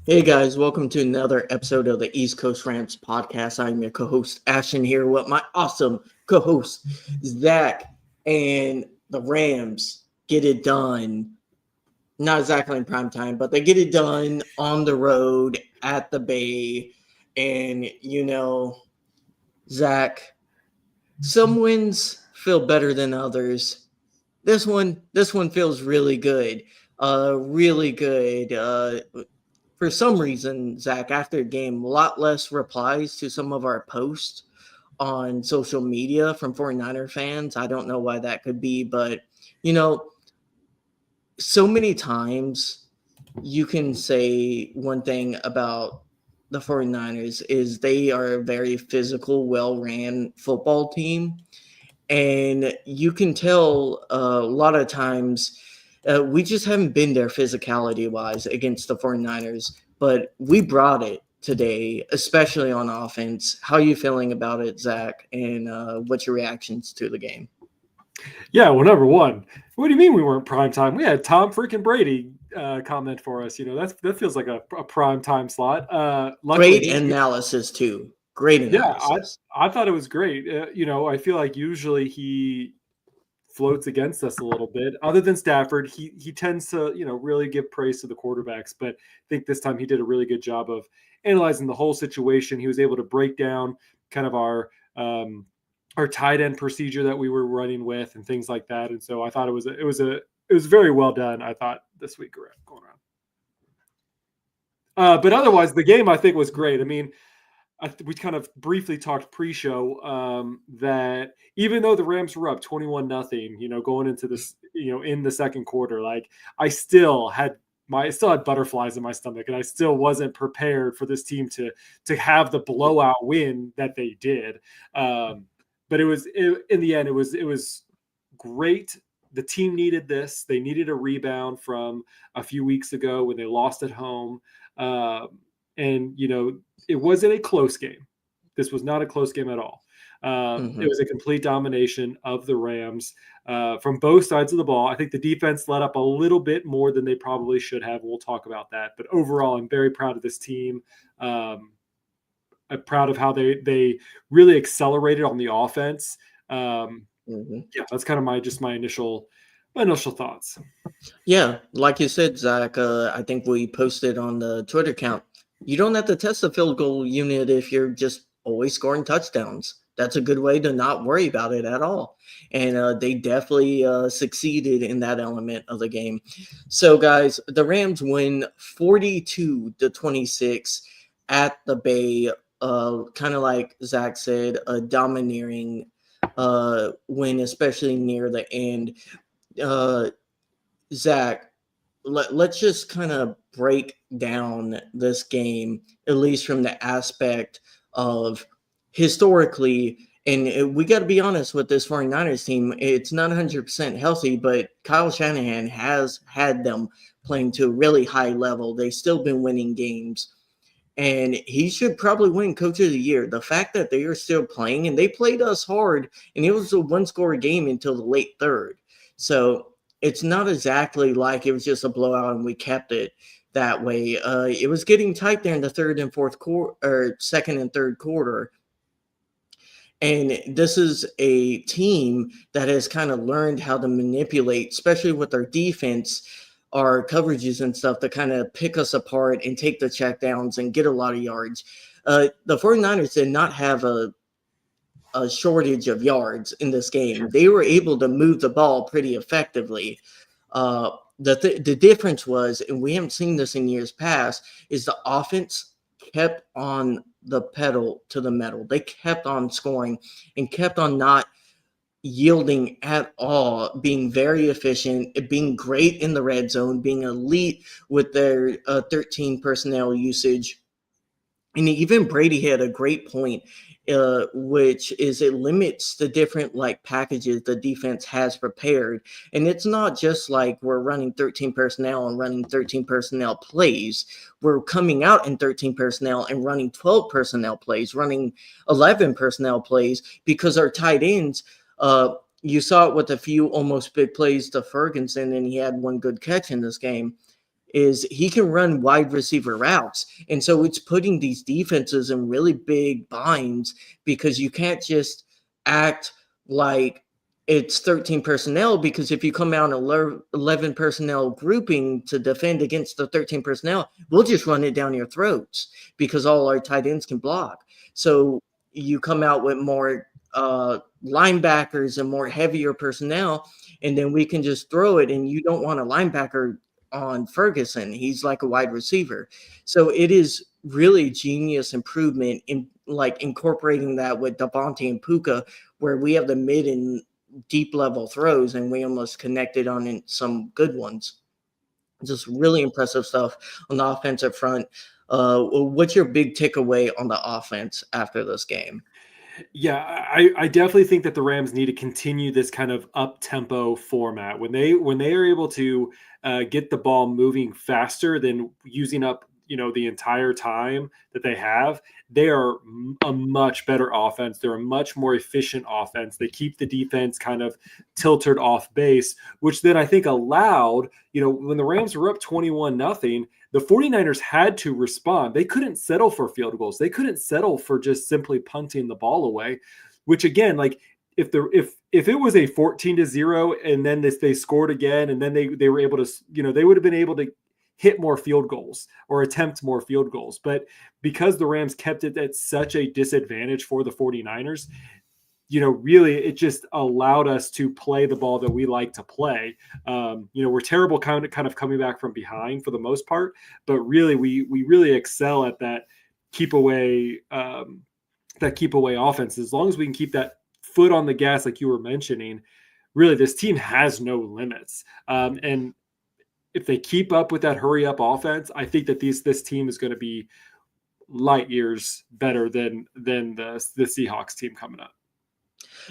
Hey guys, welcome to another episode of the East Coast Rams podcast. I'm your co-host Ashton here with my awesome co-host Zach, and the Rams get it done. Not exactly in prime time, but they get it done on the road at the Bay. And Zach, some wins feel better than others. This one feels really good. Really good. For some reason, Zach, after the game, a lot less replies to some of our posts on social media from 49er fans. I don't know why that could be, but you know, so many times you can say one thing about the 49ers is they are a very physical, well-ran football team. And you can tell a lot of times we just haven't been there physicality wise against the 49ers, but we brought it today, especially on offense. How are you feeling about it, Zach? And what's your reactions to the game? Yeah, well, number one, what do you mean we weren't prime time? We had Tom freaking Brady comment for us. That feels like a prime time slot. Luckily, Great analysis, too. Great yeah, analysis. I thought it was great. I feel like usually he floats against us a little bit. Other than Stafford, he tends to really give praise to the quarterbacks, but I think this time he did a really good job of analyzing the whole situation. He was able to break down kind of our tight end procedure that we were running with and things like that. And so I thought it was very well done. I thought this week going around. But otherwise, the game I think was great. I mean, we kind of briefly talked pre-show that even though the Rams were up 21-0, going into this, in the second quarter, like I still had butterflies in my stomach, and I still wasn't prepared for this team to have the blowout win that they did. But in the end, it was great. The team needed this. They needed a rebound from a few weeks ago when they lost at home. And it wasn't a close game. This was not a close game at all. It was a complete domination of the Rams from both sides of the ball. I think the defense let up a little bit more than they probably should have. We'll talk about that. But overall, I'm very proud of this team. I'm proud of how they really accelerated on the offense. Yeah, that's kind of my initial thoughts. Yeah, like you said, Zach, I think we posted on the Twitter account. You don't have to test the field goal unit if you're just always scoring touchdowns. That's a good way to not worry about it at all. And they definitely succeeded in that element of the game. So, guys, the Rams win 42-26 at the Bay. Kind of like Zach said, a domineering win, especially near the end. Zach, let's just kind of break down this game, at least from the aspect of historically. And we got to be honest with this 49ers team. It's not 100% healthy, but Kyle Shanahan has had them playing to a really high level. They've still been winning games. And he should probably win Coach of the Year. The fact that they are still playing, and they played us hard, and it was a one-score game until the late third. So it's not exactly like it was just a blowout and we kept it that way. It was getting tight there in the third and fourth quarter, or second and third quarter. And this is a team that has kind of learned how to manipulate, especially with their defense, our coverages and stuff, to kind of pick us apart and take the checkdowns and get a lot of yards. The 49ers did not have a shortage of yards in this game. They were able to move the ball pretty effectively. The difference was, and we haven't seen this in years past, is the offense kept on the pedal to the metal. They kept on scoring and kept on not yielding at all, being very efficient, being great in the red zone, being elite with their 13 personnel usage. And even Brady had a great point, which is it limits the different packages the defense has prepared. And it's not just like we're running 13 personnel and running 13 personnel plays. We're coming out in 13 personnel and running 12 personnel plays, running 11 personnel plays, because our tight ends, you saw it with a few almost big plays to Ferguson, and he had one good catch in this game. is he can run wide receiver routes. And so it's putting these defenses in really big binds because you can't just act like it's 13 personnel, because if you come out in 11 personnel grouping to defend against the 13 personnel, we'll just run it down your throats because all our tight ends can block. So you come out with more linebackers and more heavier personnel, and then we can just throw it, and you don't want a linebacker on Ferguson. He's like a wide receiver. So it is really genius improvement in like incorporating that with Devontae and Puka, where we have the mid and deep level throws, and we almost connected on some good ones. Just really impressive stuff on the offensive front. What's your big takeaway on the offense after this game? Yeah, I definitely think that the Rams need to continue this kind of up tempo format when they are able to get the ball moving faster than using up the entire time that they have. They are a much better offense. They're a much more efficient offense. They keep the defense kind of tilted off base, which then I think allowed, when the Rams were up 21-0, the 49ers had to respond. They couldn't settle for field goals. They couldn't settle for just simply punting the ball away, which again, like if it was a 14-0 and then they scored again and then they were able to, they would have been able to hit more field goals or attempt more field goals. But because the Rams kept it at such a disadvantage for the 49ers, really it just allowed us to play the ball that we like to play. We're terrible kind of coming back from behind for the most part, but really we really excel at that keep away offense. As long as we can keep that foot on the gas, like you were mentioning, really this team has no limits. And if they keep up with that hurry up offense, I think that this team is going to be light years better than the Seahawks team coming up.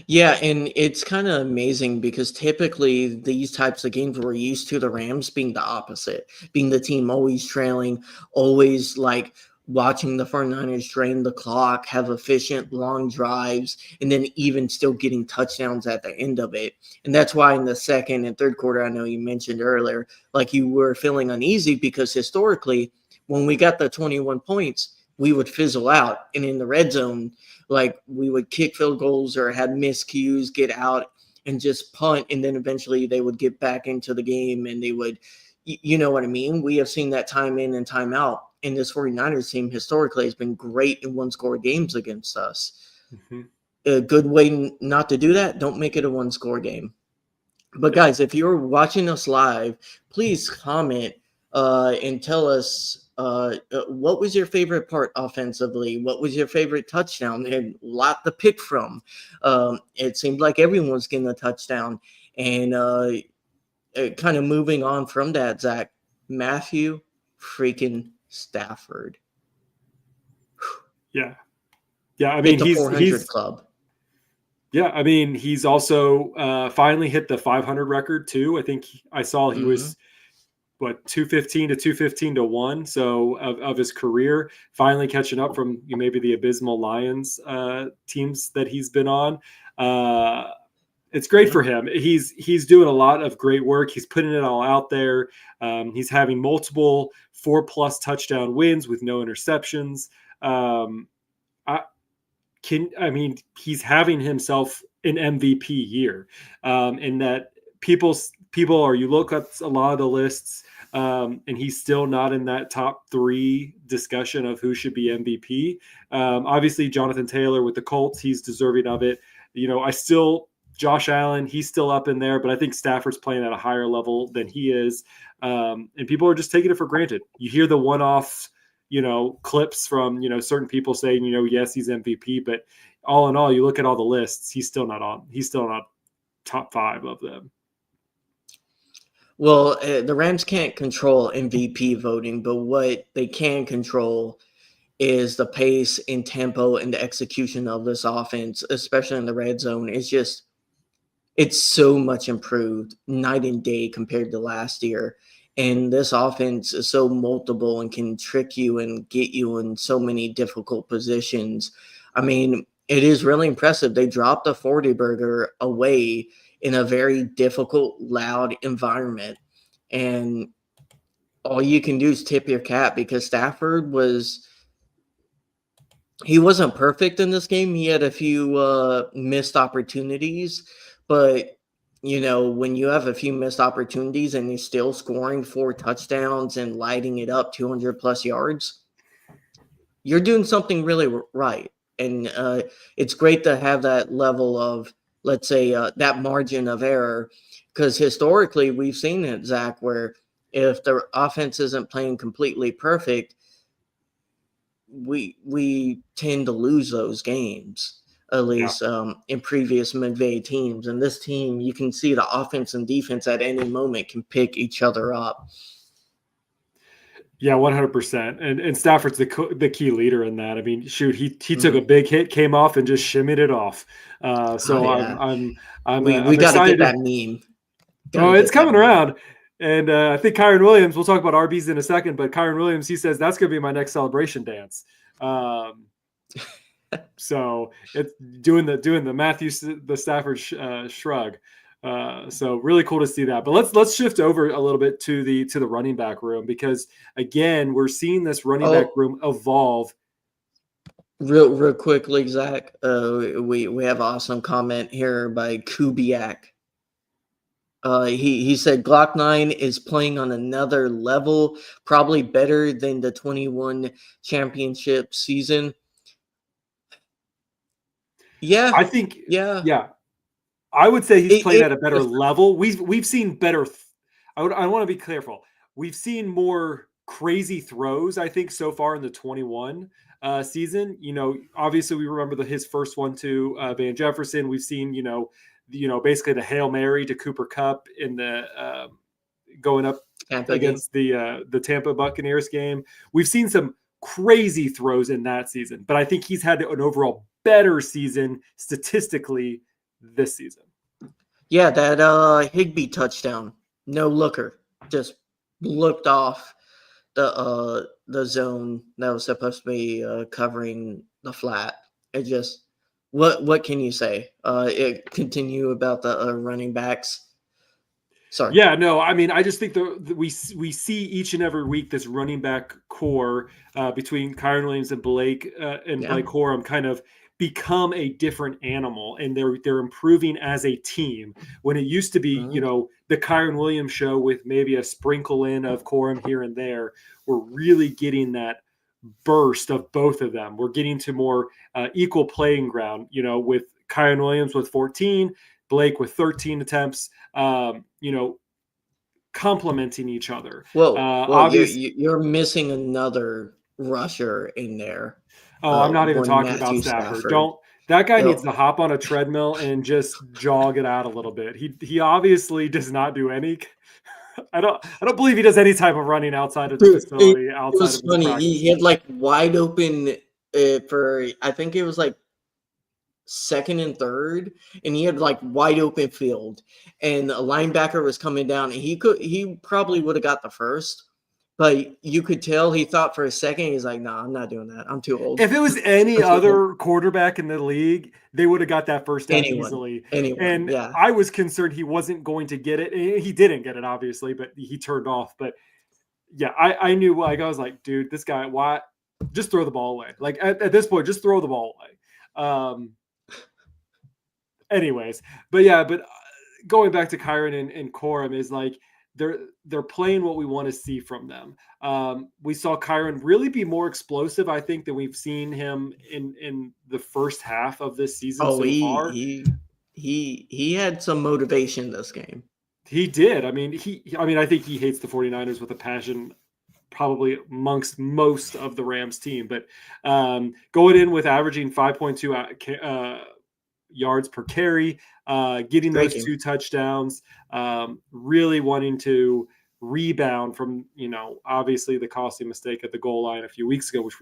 Yeah, and it's kind of amazing because typically these types of games we're used to the Rams being the opposite, being the team always trailing, always like watching the 49ers drain the clock, have efficient long drives, and then even still getting touchdowns at the end of it. And that's why in the second and third quarter, I know you mentioned earlier, like you were feeling uneasy because historically, when we got the 21 points, we would fizzle out. And in the red zone, like we would kick field goals or had miscues, get out and just punt. And then eventually they would get back into the game and they would, you know what I mean? We have seen that time in and time out. And this 49ers team historically has been great in one-score games against us. Mm-hmm. A good way not to do that, don't make it a one-score game. But guys, if you're watching us live, please comment and tell us what was your favorite part offensively? What was your favorite touchdown? And a lot to pick from. It seemed like everyone was getting a touchdown. And kind of moving on from that, Zach, Matthew freaking Stafford. Yeah. I mean, hit the 400 club. Yeah, I mean, he's also finally hit the 500 record too. I think I saw he was 215 to 215 to 1. So of his career, finally catching up from maybe the abysmal Lions teams that he's been on. It's great for him. He's doing a lot of great work. He's putting it all out there. He's having multiple 4+ touchdown wins with no interceptions. He's having himself an MVP year, in that people are, you look at a lot of the lists, and he's still not in that top 3 discussion of who should be MVP. Obviously Jonathan Taylor with the Colts, he's deserving of it. Josh Allen, he's still up in there, but I think Stafford's playing at a higher level than he is. And people are just taking it for granted. You hear the one-off, clips from, certain people saying, yes, he's MVP, but all in all, you look at all the lists, he's still not top 5 of them. Well, the Rams can't control MVP voting, but what they can control is the pace and tempo and the execution of this offense, especially in the red zone. It's so much improved night and day compared to last year. And this offense is so multiple and can trick you and get you in so many difficult positions. I mean, it is really impressive. They dropped a 40 burger away in a very difficult, loud environment. And all you can do is tip your cap because he wasn't perfect in this game. He had a few missed opportunities, but when you have a few missed opportunities and he's still scoring 4 touchdowns and lighting it up 200 plus yards, you're doing something really right. And it's great to have that level of, let's say, that margin of error, because historically we've seen it, Zach, where if the offense isn't playing completely perfect, we tend to lose those games, at Yeah. least in previous McVay teams. And this team, you can see the offense and defense at any moment can pick each other up. Yeah, 100%. And Stafford's the key leader in that. I mean, shoot, he took a Mhm. big hit, came off, and just shimmied it off. Oh So yeah, we I'm got to get excited. that meme. Got to Oh, it's get that coming meme. around. And I think Kyron Williams, we'll talk about RBs in a second, but Kyron Williams, he says that's going to be my next celebration dance. So it's doing the Matthew the Stafford shrug. So really cool to see that. But let's shift over a little bit to the running back room, because again, we're seeing this running back Oh, room evolve. real quickly, Zach. We have an awesome comment here by Kubiak. He said Glock 9 is playing on another level, probably better than the 21 championship season. Yeah, I think, yeah. yeah, I would say he's playing It's at a better different. level. We've seen better. I want to be careful. We've seen more crazy throws, I think, so far in the 21 season. Obviously we remember his first one to Van Jefferson. We've seen, basically the Hail Mary to Cooper Kupp in the going up Tampa game. against the Tampa Buccaneers game. We've seen some crazy throws in that season, but I think he's had an overall better season statistically this season. Yeah, that Higbee touchdown, no looker, just looked off the zone that was supposed to be covering the flat. It just what can you say? It continue about the running backs. Sorry. Yeah, no, I mean, I just think we see each and every week this running back core between Kyron Williams and Yeah. Blake Corum kind of become a different animal, and they're improving as a team. When it used to be, Mhm. the Kyron Williams show with maybe a sprinkle in of Corum here and there, we're really getting that burst of both of them. We're getting to more equal playing ground, with Kyron Williams with 14, Blake with 13 attempts, complementing each other. Well, Obviously, you're missing another rusher in there. oh, I'm not even One talking about Matthew Stafford. Stafford. Don't That guy needs Yo, to hop on a treadmill and just jog it out a little bit. He obviously does not do any. I don't believe he does any type of running outside of the dude, facility, it outside was of his funny. practice. He had like wide open for I think it was like second and third, and he had like wide open field, and a linebacker was coming down, and he probably would have got the first, but you could tell he thought for a second. He's like, "No, I'm not doing that. I'm too old. If it was any I'm too old." other quarterback in the league, they would have got that first down easily. Anyone, And yeah. I was concerned he wasn't going to get it. He didn't get it, obviously, but he turned off. But yeah, I knew, like, I was like, dude, this guy, why? Just throw the ball away. Like, at this point, just throw the ball away. Anyways, but going back to Kyron and Corum is like, they're playing what we want to see from them. We saw Kyron really be more explosive, I think, than we've seen him in the first half of this season Oh, so far. he had some motivation this game. He did. I mean, I think he hates the 49ers with a passion, probably amongst most of the Rams team. But going in with averaging 5.2 yards per carry, getting Great those game. 2 touchdowns, really wanting to rebound from, obviously the costly mistake at the goal line a few weeks ago, which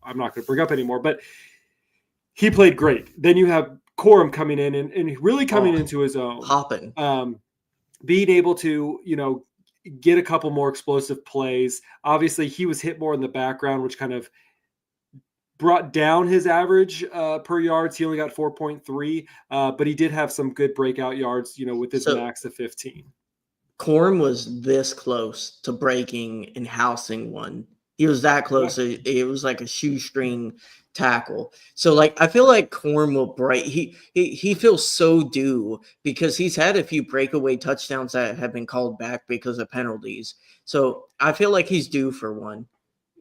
I'm not going to bring up anymore, but he played great. Then you have Corum coming in and really coming Oh, into his own, popping. being able to, get a couple more explosive plays. Obviously he was hit more in the background, which kind of brought down his average per yards. He only got 4.3, but he did have some good breakout yards, with his So max of 15. Corm was this close to breaking and housing one. He was that close. Yeah. It was like a shoestring tackle. So like I feel like Corm will break. He feels so due because he's had a few breakaway touchdowns that have been called back because of penalties. So I feel like he's due for one.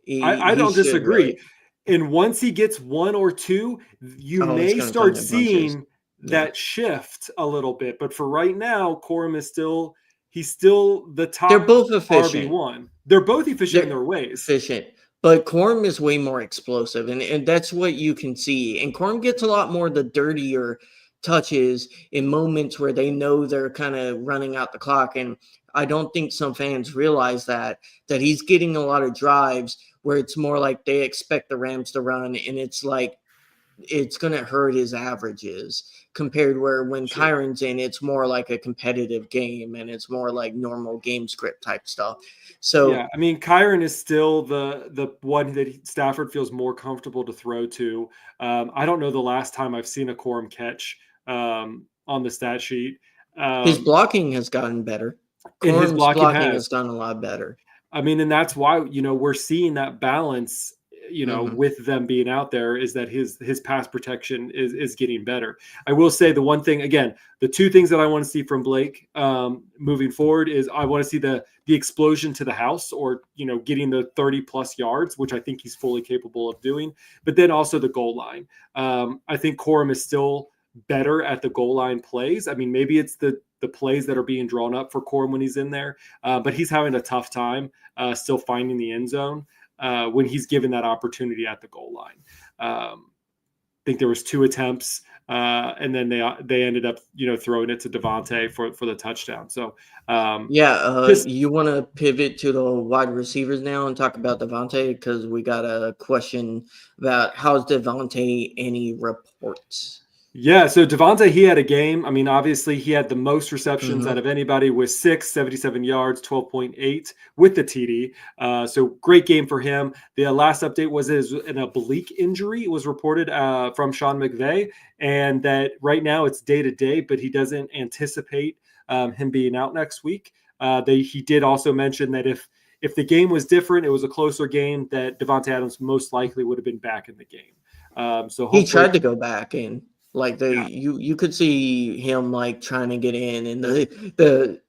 I He don't should disagree. really. And once he gets one or two, you Oh, it's may gonna come start in bunches. seeing Yeah. that shift a little bit. But for right now, Corum is still he's still the They're top both efficient. RB1. They're both efficient in They're their ways. efficient, but Corm is way more explosive, and that's what you can see. And Corm gets a lot more of the dirtier touches in moments where they know they're kind of running out the clock. And I don't think some fans realize that he's getting a lot of drives where it's more like they expect the Rams to run, and it's like it's going to hurt his averages compared where when Sure. Kyron's in, it's more like a competitive game and it's more like normal game script type stuff. So Yeah, I mean, Kyron is still the one that Stafford feels more comfortable to throw to. I don't know the last time I've seen a Corum catch on the stat sheet. his Um, blocking has gotten better. and his Corm's blocking blocking has. has gotten a lot better. I mean, and that's why, we're seeing that balance, Hmm. with them being out there, is that his pass protection is getting better. I will say the one thing, again, the two things that I want to see from Blake moving forward is I want to see the explosion to the house, or, getting the 30 plus yards, which I think he's fully capable of doing, but then also the goal line. I think Corum is still better at the goal line plays. I mean, maybe it's the plays that are being drawn up for Corum when he's in there, but he's having a tough time still finding the end zone when he's given that opportunity at the goal line. I think there was 2 attempts, and then they ended up throwing it to Devontae for the touchdown. So just you want to pivot to the wide receivers now and talk about Devontae because we got a question about how's Devontae any reports. Yeah, so Devontae, he had a game. I mean, obviously, he had the most receptions Hmm. out of anybody with 77 yards, 12.8 with the TD. So great game for him. The last update was an oblique injury. It was reported from Sean McVay, and that right now it's day to day, but he doesn't anticipate him being out next week. He did also mention that if the game was different, it was a closer game, that Devontae Adams most likely would have been back in the game. So He hopefully, tried to go back in. Like yeah. you could see him like trying to get in, and the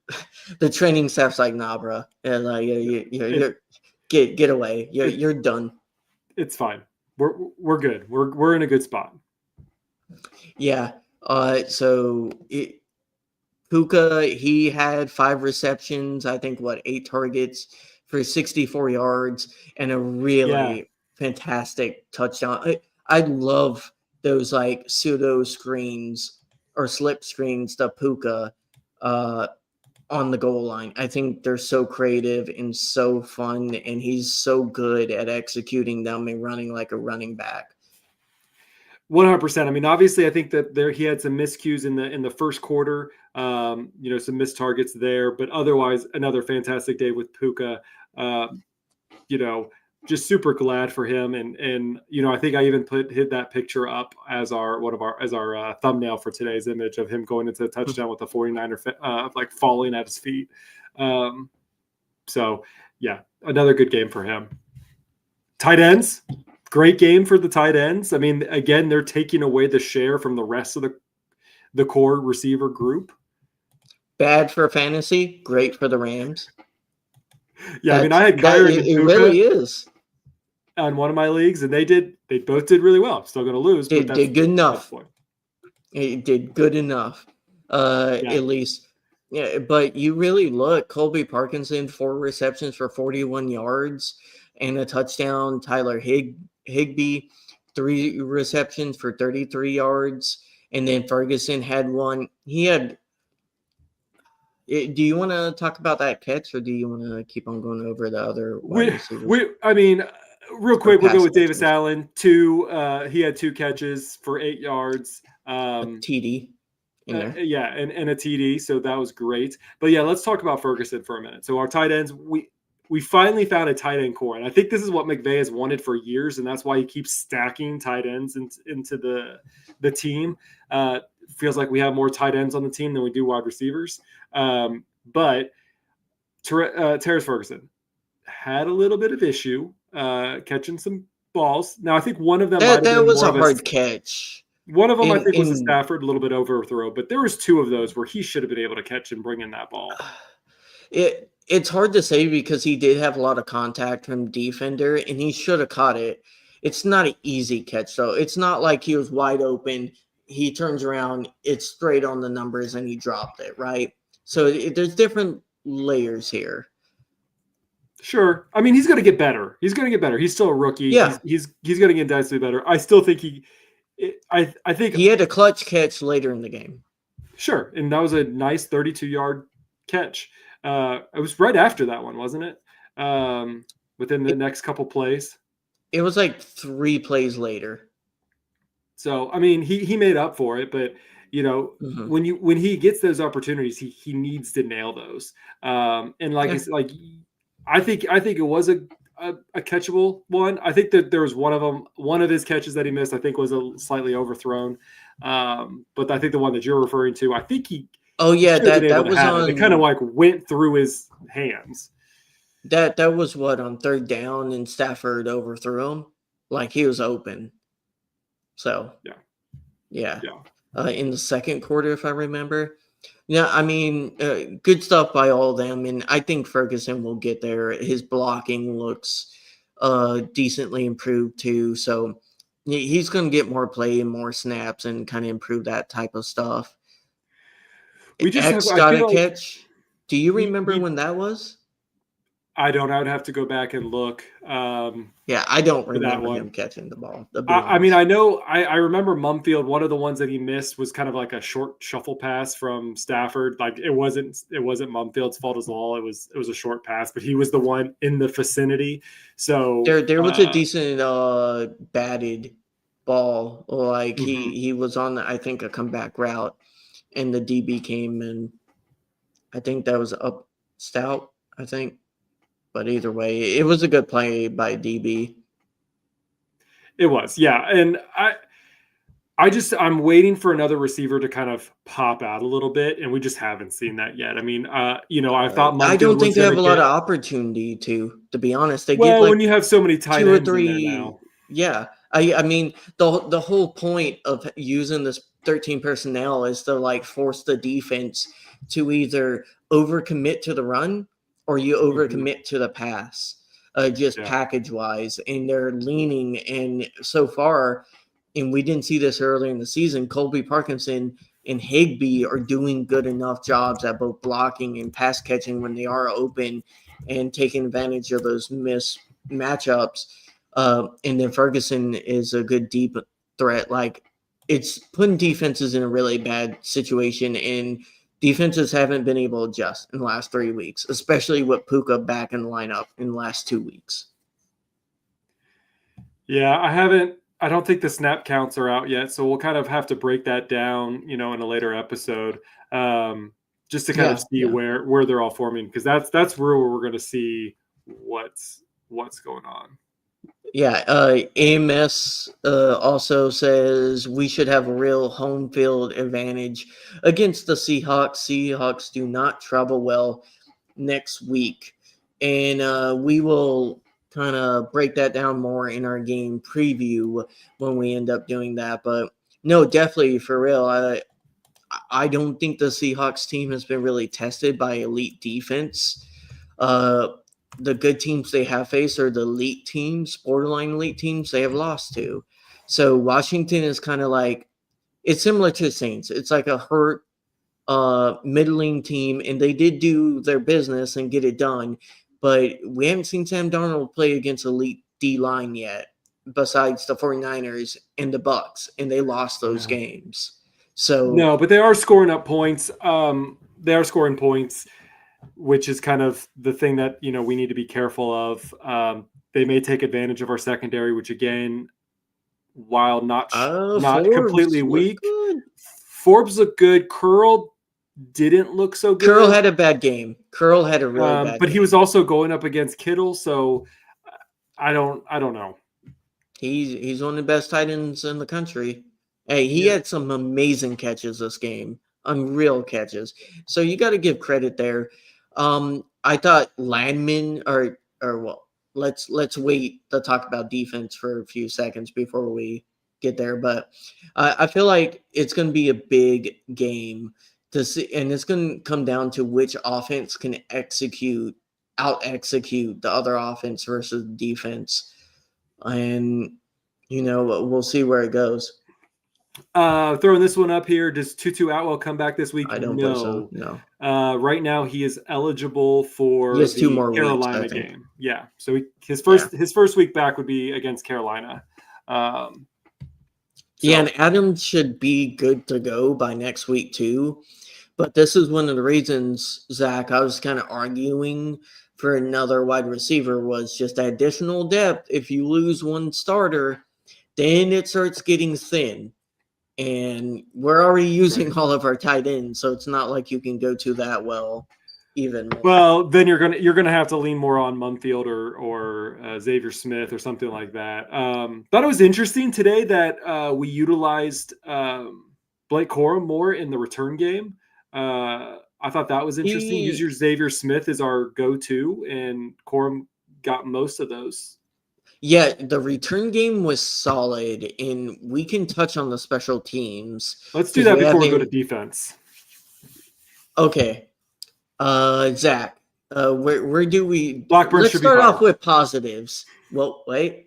training staff's like, nah, bro, and like It, you're get away, it, you're done. it's fine. We're good. We're in a good spot. Yeah. So Puka, he had 5 receptions, I think, 8 targets for 64 yards and a Yeah. really fantastic touchdown. I love those like pseudo screens or slip screens to Puka uh, on the goal line. I think they're so creative and so fun, and he's so good at executing them and running like a running back. 100%. I mean, obviously, I think that he had some miscues in the first quarter. Some missed targets there, but otherwise, another fantastic day with Puka. Um, you know, just super glad for him, and I think I even hit that picture up as our thumbnail for today's image of him going into the touchdown with the 49er like falling at his feet. So yeah, another good game for him. Tight ends. Great game for the tight ends. I mean, again, they're taking away the share from the rest of the core receiver group. Bad for fantasy, great for the Rams. Yeah, I mean, I had Kyron and It Puka really is. on one of my leagues, and they both did really well. Still going to lose, but Did that's good the enough. point. It did good enough. Yeah, At least. Yeah, but you really look, Colby Parkinson, 4 receptions for 41 yards and a touchdown. Tyler Higbee, 3 receptions for 33 yards. And then Ferguson had one. He had. Do you want to talk about that catch, or do you want to keep on going over the other wide receivers I mean, real or quick, we'll go pass with Davis catchers? Allen. He had 2 catches for 8 yards. A TD in there. Yeah, and a TD, so that was great. But yeah, let's talk about Ferguson for a minute. So our tight ends, we finally found a tight end core, and I think this is what McVay has wanted for years, and that's why he keeps stacking tight ends into the team. Feels like we have more tight ends on the team than we do wide receivers. But Terrence Ferguson had a little bit of issue catching some balls. Now I think one of them might have That been was more a of a hard catch. one of them I think was a In Stafford, a little bit overthrow, but there was two of those where he should have been able to catch and bring in that ball. it's hard to say because he did have a lot of contact from defender and he should have caught it. It's not an easy catch though. It's not like he was wide open. He turns around, it's straight on the numbers, and he dropped it, right? So there's different layers here. Sure. I mean, he's going to get better. He's going to get better. He's still a rookie. Yeah. He's going to get densely better. I still think I think he had a clutch catch later in the game. Sure. And that was a nice 32-yard catch. It was right after that one, wasn't it? Within the next couple plays. It was like 3 plays later. So, I mean, he made up for it, but when he gets those opportunities, he needs to nail those. And like it's like I think it was a catchable one. I think that there was one of his catches that he missed, I think was a slightly overthrown. But I think the one that you're referring to, I think that was on. It kind of like went through his hands. That was what, on 3rd down, and Stafford overthrew him. Like he was open. So yeah. In the second quarter, if I remember. Yeah, I mean, good stuff by all of them, and I think Ferguson will get there. His blocking looks decently improved too, so he's going to get more play and more snaps and kind of improve that type of stuff. We just got a catch. Do you remember when that was? I don't. I would have to go back and look. Yeah, I don't remember him catching the ball. I mean, I know. I remember Mumfield. One of the ones that he missed was kind of like a short shuffle pass from Stafford. Like it wasn't Mumfield's fault at all. It was a short pass, but he was the one in the vicinity. So there was a decent batted ball. Like he was on, I think, a comeback route, and the DB came, and I think that was up Stout, I think. But either way, it was a good play by DB. It was, yeah. And I'm waiting for another receiver to kind of pop out a little bit, and we just haven't seen that yet. I mean, I thought I don't think they have a lot of opportunity to be honest. They get like when you have so many tight ends in there now. Yeah. I mean, the whole point of using this 13 personnel is to like force the defense to either overcommit to the run or you overcommit to the pass, package-wise, and they're leaning. And so far, and we didn't see this earlier in the season, Colby Parkinson and Higbee are doing good enough jobs at both blocking and pass catching when they are open and taking advantage of those missed matchups. And then Ferguson is a good deep threat. Like, it's putting defenses in a really bad situation, and defenses haven't been able to adjust in the last 3 weeks, especially with Puka back in the lineup in the last 2 weeks. Yeah, I don't think the snap counts are out yet, so we'll kind of have to break that down, in a later episode, just to kind of see where they're all forming, because that's where we're going to see what's going on. Yeah, AMS also says we should have a real home field advantage against the Seahawks. Seahawks do not travel well next week. And we will kind of break that down more in our game preview when we end up doing that. But no, definitely for real. I don't think the Seahawks team has been really tested by elite defense. The good teams they have faced are the elite teams, borderline elite teams they have lost to. So Washington is kind of like, it's similar to the Saints. It's like a hurt, middling team, and they did do their business and get it done. But we haven't seen Sam Darnold play against elite D-line yet, besides the 49ers and the Bucks, and they lost those games. So no, but they are scoring up points. They are scoring points, which is kind of the thing that, we need to be careful of. They may take advantage of our secondary, which again, while not completely weak, Forbes looked good. Curl didn't look so good. Curl had a bad game. Curl had a really bad but game. He was also going up against Kittle, so I don't know. He's one of the best tight ends in the country. Hey, he had some amazing catches this game. Unreal catches. So you got to give credit there. I thought Landman or well, let's wait to talk about defense for a few seconds before we get there. But I feel like it's going to be a big game to see, and it's going to come down to which offense can out execute the other offense versus defense, and we'll see where it goes. Throwing this one up here. Does Tutu Atwell come back this week? I don't believe so. No. No, Right now he is eligible for he has 2 the more weeks, Carolina I think. game. Yeah. So his Yeah. first week back would be against Carolina. Yeah, and Adams should be good to go by next week too. But this is one of the reasons, Zach, I was kind of arguing for another wide receiver was just additional depth. If you lose one starter, then it starts getting thin. And we're already using all of our tight ends, so it's not like you can go to that well even more. Well, then you're gonna have to lean more on Mumfield or Xavier Smith or something like that. Thought it was interesting today that we utilized Blake Corum more in the return game. I thought that was interesting. Use your Xavier Smith as our go-to, and Corum got most of those. Yeah, the return game was solid, and we can touch on the special teams. Let's do that before we go to defense. Okay. Zach, where do we Blackburn let's should start be fired. off with positives. Well, wait.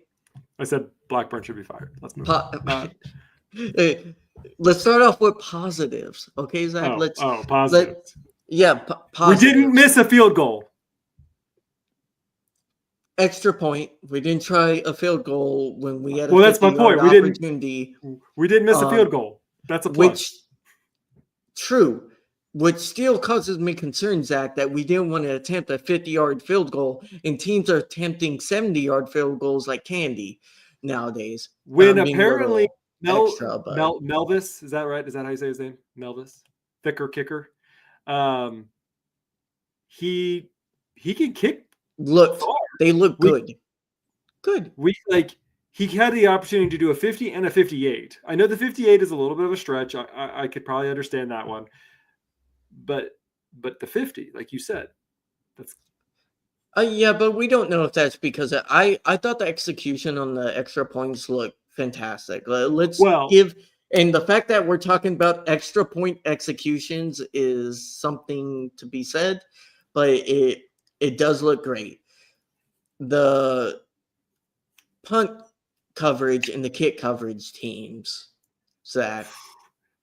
I said Blackburn should be fired. Let's move on. Let's start off with positives. Okay, Zach? Positives. Positives. We didn't miss a field goal. Extra point. We didn't try a field goal when we had that's my point. We didn't miss a field goal. That's a plus. True. Which still causes me concern, Zach, that we didn't want to attempt a 50-yard field goal, and teams are attempting 70-yard field goals like candy nowadays. When apparently Melvis, is that right? Is that how you say his name? Melvis, thicker kicker. He can kick. They look good. Good. He had the opportunity to do a 50 and a 58. I know the 58 is a little bit of a stretch. I could probably understand that one. But the 50, like you said, that's yeah, but we don't know if that's because I thought the execution on the extra points looked fantastic. And the fact that we're talking about extra point executions is something to be said, but it does look great. The punt coverage and the kick coverage teams, Zach.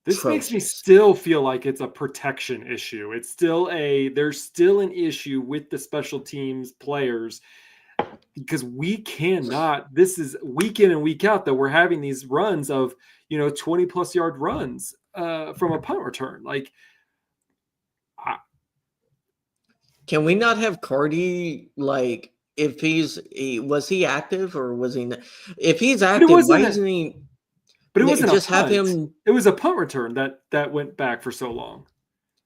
This makes me still feel like it's a protection issue. There's still an issue with the special teams players because we cannot. This is week in and week out that we're having these runs of 20 plus yard runs from a punt return. Can we not have Cardi if was he active or was he not? If he's active, why isn't he? But it wasn't just a punt. Have him. It was a punt return that went back for so long.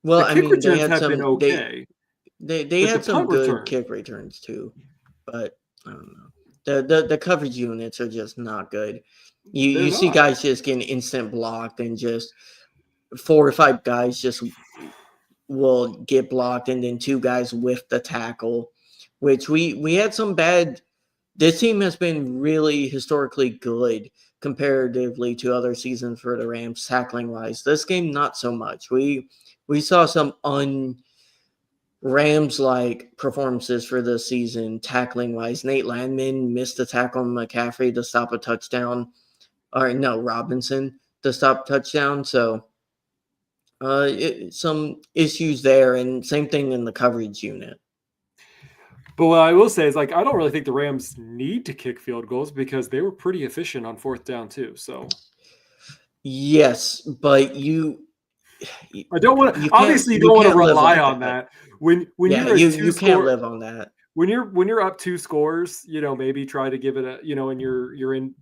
Well, the kick returns have been okay. They had some good kick returns too, but I don't know. The coverage units are just not good. You see guys just getting instant blocked, and just 4 or 5 guys just will get blocked, and then 2 guys whiff the tackle, which we had some bad. This team has been really historically good comparatively to other seasons for the Rams tackling wise. This game, not so much. We saw some Rams like performances for this season tackling wise. Nate Landman missed a tackle on McCaffrey to stop a touchdown. Robinson to stop a touchdown. So some issues there, and same thing in the coverage unit. But what I will say is, I don't really think the Rams need to kick field goals because they were pretty efficient on 4th down too. So, yes, but I don't want to. Obviously, you don't want to rely on that. When you can't live on that. When you're up 2 scores, maybe try to give it a and you're in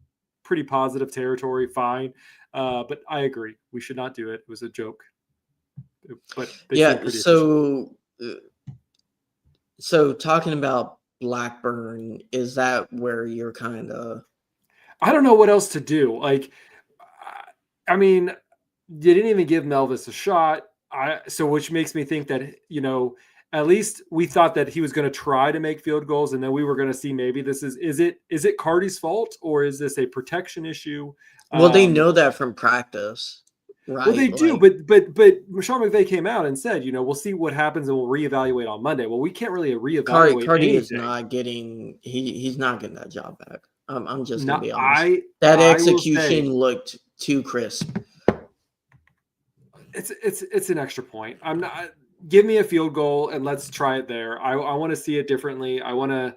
pretty positive territory. Fine, but I agree, we should not do it. It was a joke. But So talking about Blackburn, is that where you're kind of? I don't know what else to do. I mean, you didn't even give Melvis a shot. So which makes me think that at least we thought that he was going to try to make field goals, and then we were going to see maybe this is it Cardi's fault, or is this a protection issue? Well, they know that from practice, Well, they right? do, Like but Sean McVay came out and said, we'll see what happens and we'll reevaluate on Monday. Well, we can't really reevaluate Cardi is anything. not getting he's not getting that job back. I'm just gonna Not, be honest. That I will say execution looked too crisp. it's an extra point. I'm not. Give me a field goal and let's try it there. I want to see it differently. I want to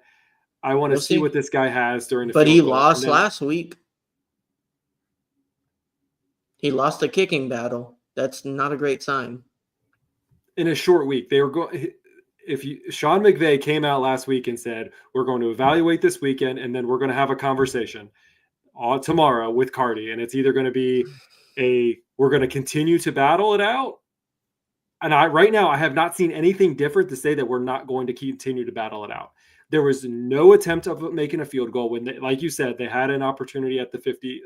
We'll see what this guy has during the But field he goal. lost last week. He lost the kicking battle. That's not a great sign. In a short week, they were going. Sean McVay came out last week and said, we're going to evaluate this weekend and then we're going to have a conversation tomorrow with Cardi. And it's either going to be we're going to continue to battle it out. And right now, I have not seen anything different to say that we're not going to continue to battle it out. There was no attempt of making a field goal when, like you said, they had an opportunity at the 50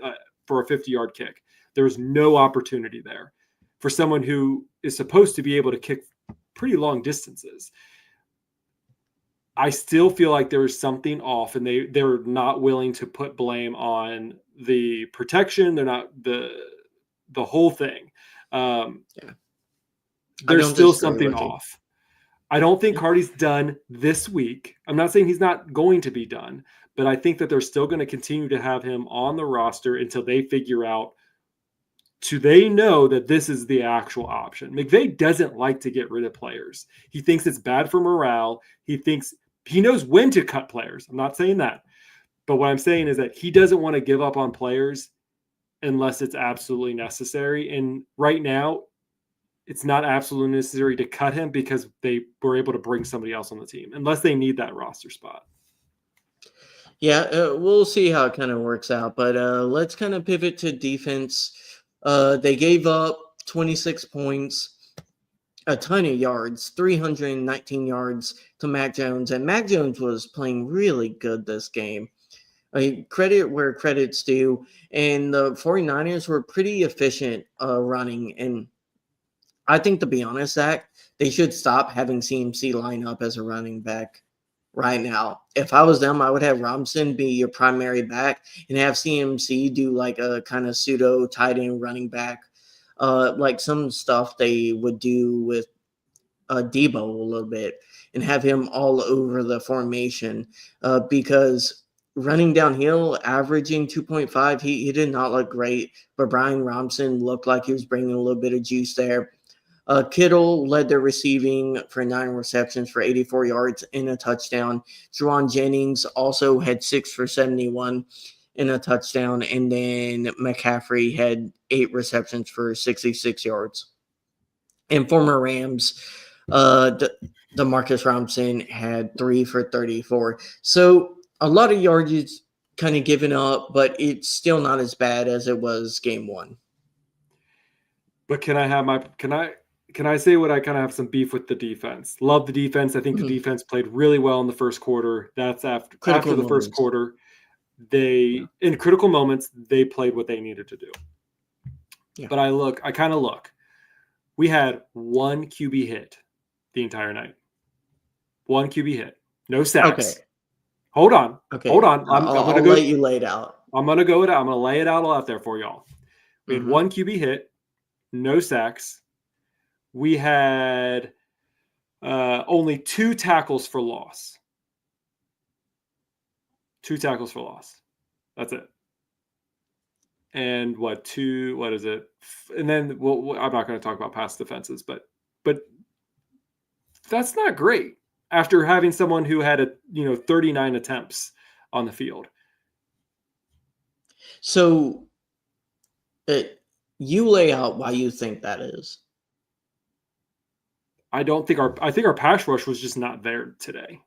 for a 50-yard kick. There was no opportunity there for someone who is supposed to be able to kick pretty long distances. I still feel like there is something off, and they're not willing to put blame on the protection. They're not the whole thing. There's still something off. I don't think Cardi's done this week. I'm not saying he's not going to be done, but I think that they're still going to continue to have him on the roster until they figure out, they know that this is the actual option. McVay doesn't like to get rid of players. He thinks it's bad for morale. He knows when to cut players. I'm not saying that. But what I'm saying is that he doesn't want to give up on players unless it's absolutely necessary. And right now, it's not absolutely necessary to cut him because they were able to bring somebody else on the team, unless they need that roster spot. Yeah, we'll see how it kind of works out. But let's kind of pivot to defense. They gave up 26 points, a ton of yards, 319 yards to Mac Jones. And Mac Jones was playing really good this game. Credit where credit's due. And the 49ers were pretty efficient running. And I think, to be honest, Zach, they should stop having CMC line up as a running back right now. If I was them, I would have Robinson be your primary back and have CMC do like a kind of pseudo tight end running back, like some stuff they would do with Debo a little bit, and have him all over the formation because running downhill, averaging 2.5, he did not look great, but Brian Robinson looked like he was bringing a little bit of juice there. Kittle led their receiving for 9 receptions for 84 yards and a touchdown. Juwan Jennings also had 6 for 71 and a touchdown. And then McCaffrey had 8 receptions for 66 yards. And former Rams, DeMarcus Robinson had 3 for 34. So a lot of yardage kind of given up, but it's still not as bad as it was game 1. But can I say what I kind of have some beef with the defense? Love the defense. I think the defense played really well in the first quarter. That's after the first quarter. In critical moments, they played what they needed to do. Yeah. But I kind of look. We had 1 QB hit the entire night. 1 QB hit. No sacks. Okay. Hold on. Okay. Hold on. I'm going to let you lay it out. I'm going to lay it all out there for y'all. We had 1 QB hit. No sacks. We had only 2 tackles for loss. 2 tackles for loss. That's it. And what is it? And then I'm not going to talk about pass defenses, but that's not great after having someone who had 39 attempts on the field. So you lay out why you think that is. I think our pass rush was just not there today.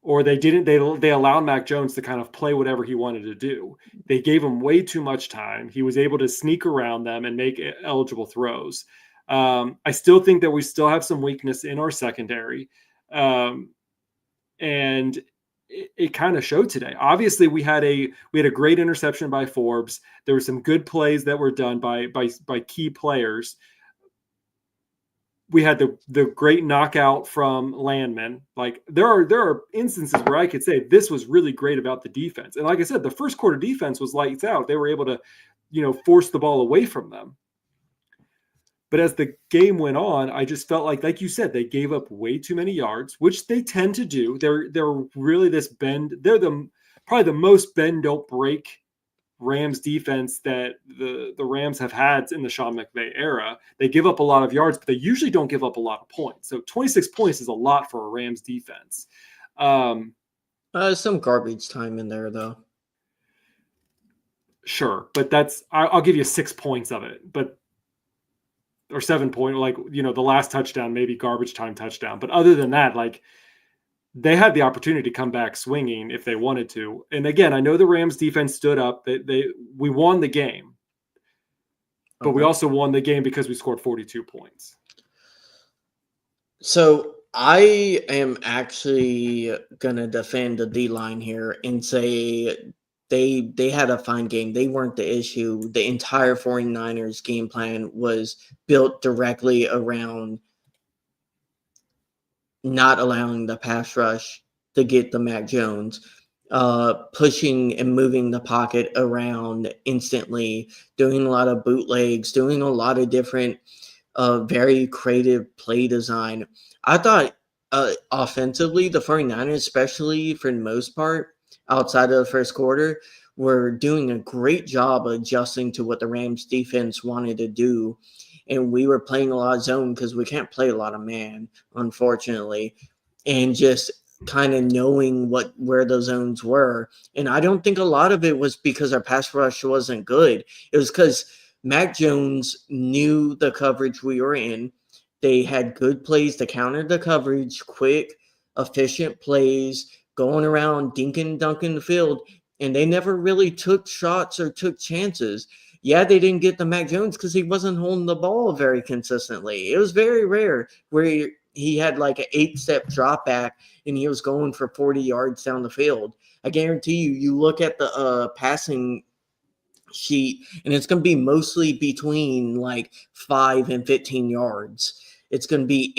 Or they allowed Mac Jones to kind of play whatever he wanted to do. They gave him way too much time. He was able to sneak around them and make eligible throws. I still think that we still have some weakness in our secondary. And it kind of showed today. Obviously, we had a great interception by Forbes. There were some good plays that were done by key players. we had the great knockout from Landman. Like there are instances where I could say this was really great about the defense. And like I said, the first quarter defense was lights out. They were able to, force the ball away from them. But as the game went on, I just felt like you said, they gave up way too many yards, which they tend to do. They're really this bend. They're probably the most bend don't break Rams defense that the Rams have had in the Sean McVay era. They give up a lot of yards, but they usually don't give up a lot of points. So 26 points is a lot for a Rams defense. Some garbage time in there though. Sure, but I'll give you 6 points of it, or 7 point, the last touchdown, maybe garbage time touchdown. But other than that, they had the opportunity to come back swinging if they wanted to. And again, I know the Rams defense stood up. We won the game, but we also won the game because we scored 42 points. So I am actually going to defend the D-line here and say they had a fine game. They weren't the issue. The entire 49ers game plan was built directly around not allowing the pass rush to get the Mac Jones, pushing and moving the pocket around instantly, doing a lot of bootlegs, doing a lot of different very creative play design. I thought offensively, the 49ers, especially for the most part, outside of the first quarter, were doing a great job adjusting to what the Rams defense wanted to do. And we were playing a lot of zone because we can't play a lot of man, unfortunately, and just kind of knowing where those zones were. And I don't think a lot of it was because our pass rush wasn't good. It was because Mac Jones knew the coverage we were in. They had good plays to counter the coverage, quick, efficient plays, going around dinking and dunking the field, and they never really took shots or took chances. Yeah, they didn't get the Mac Jones because he wasn't holding the ball very consistently. It was very rare where he had like an 8-step drop back and he was going for 40 yards down the field. I guarantee you look at the passing sheet and it's going to be mostly between like 5 and 15 yards. It's going to be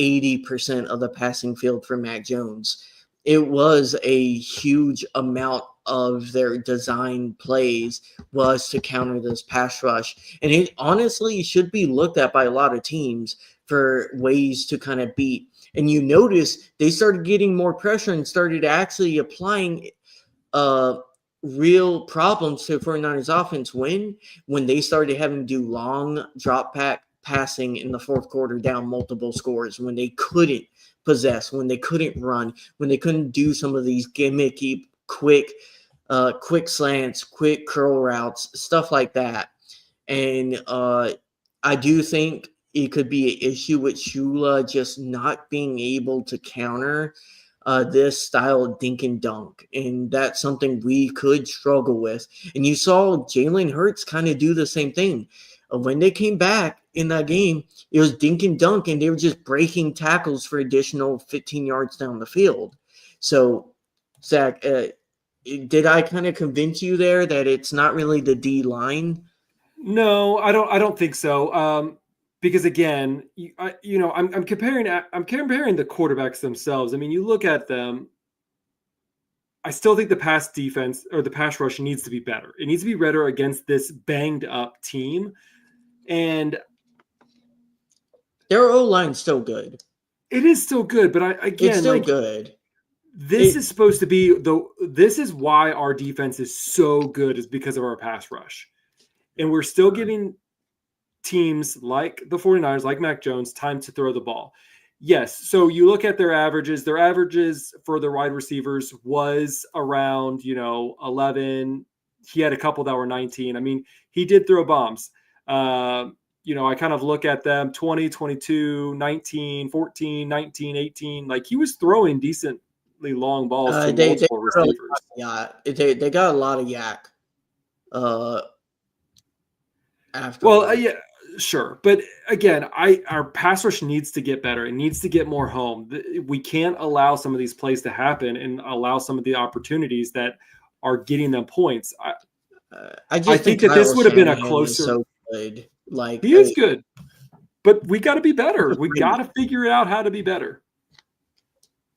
80% of the passing field for Mac Jones. It was a huge amount of their design plays was to counter this pass rush. And it honestly should be looked at by a lot of teams for ways to kind of beat. And you notice they started getting more pressure and started actually applying real problems to 49ers offense when they started having to do long drop back passing in the fourth quarter down multiple scores, when they couldn't possess, when they couldn't run, when they couldn't do some of these gimmicky quick slants, quick curl routes, stuff like that. And I do think it could be an issue with Shula just not being able to counter this style of dink and dunk. And that's something we could struggle with. And you saw Jalen Hurts kind of do the same thing. When they came back in that game, it was dink and dunk, and they were just breaking tackles for additional 15 yards down the field. So, Zach, did I kind of convince you there that it's not really the D line? No, I don't think so. Because again, I'm comparing the quarterbacks themselves. I mean, you look at them. I still think the pass defense or the pass rush needs to be better. It needs to be better against this banged up team. And their O-line's still good. It is still good, but it's still good. This is supposed to be this is why our defense is so good, is because of our pass rush. And we're still giving teams like the 49ers, like Mac Jones, time to throw the ball. Yes. So you look at their averages for the wide receivers was around, 11. He had a couple that were 19. I mean, he did throw bombs. I kind of look at them 20, 22, 19, 14, 19, 18. Like he was throwing decently long balls to multiple receivers. They got a lot of yak. Yeah, sure. But again, our pass rush needs to get better. It needs to get more home. We can't allow some of these plays to happen and allow some of the opportunities that are getting them points. I think that this would have been a closer. So good. Like he is good. but we got to be better. We got to figure out how to be better.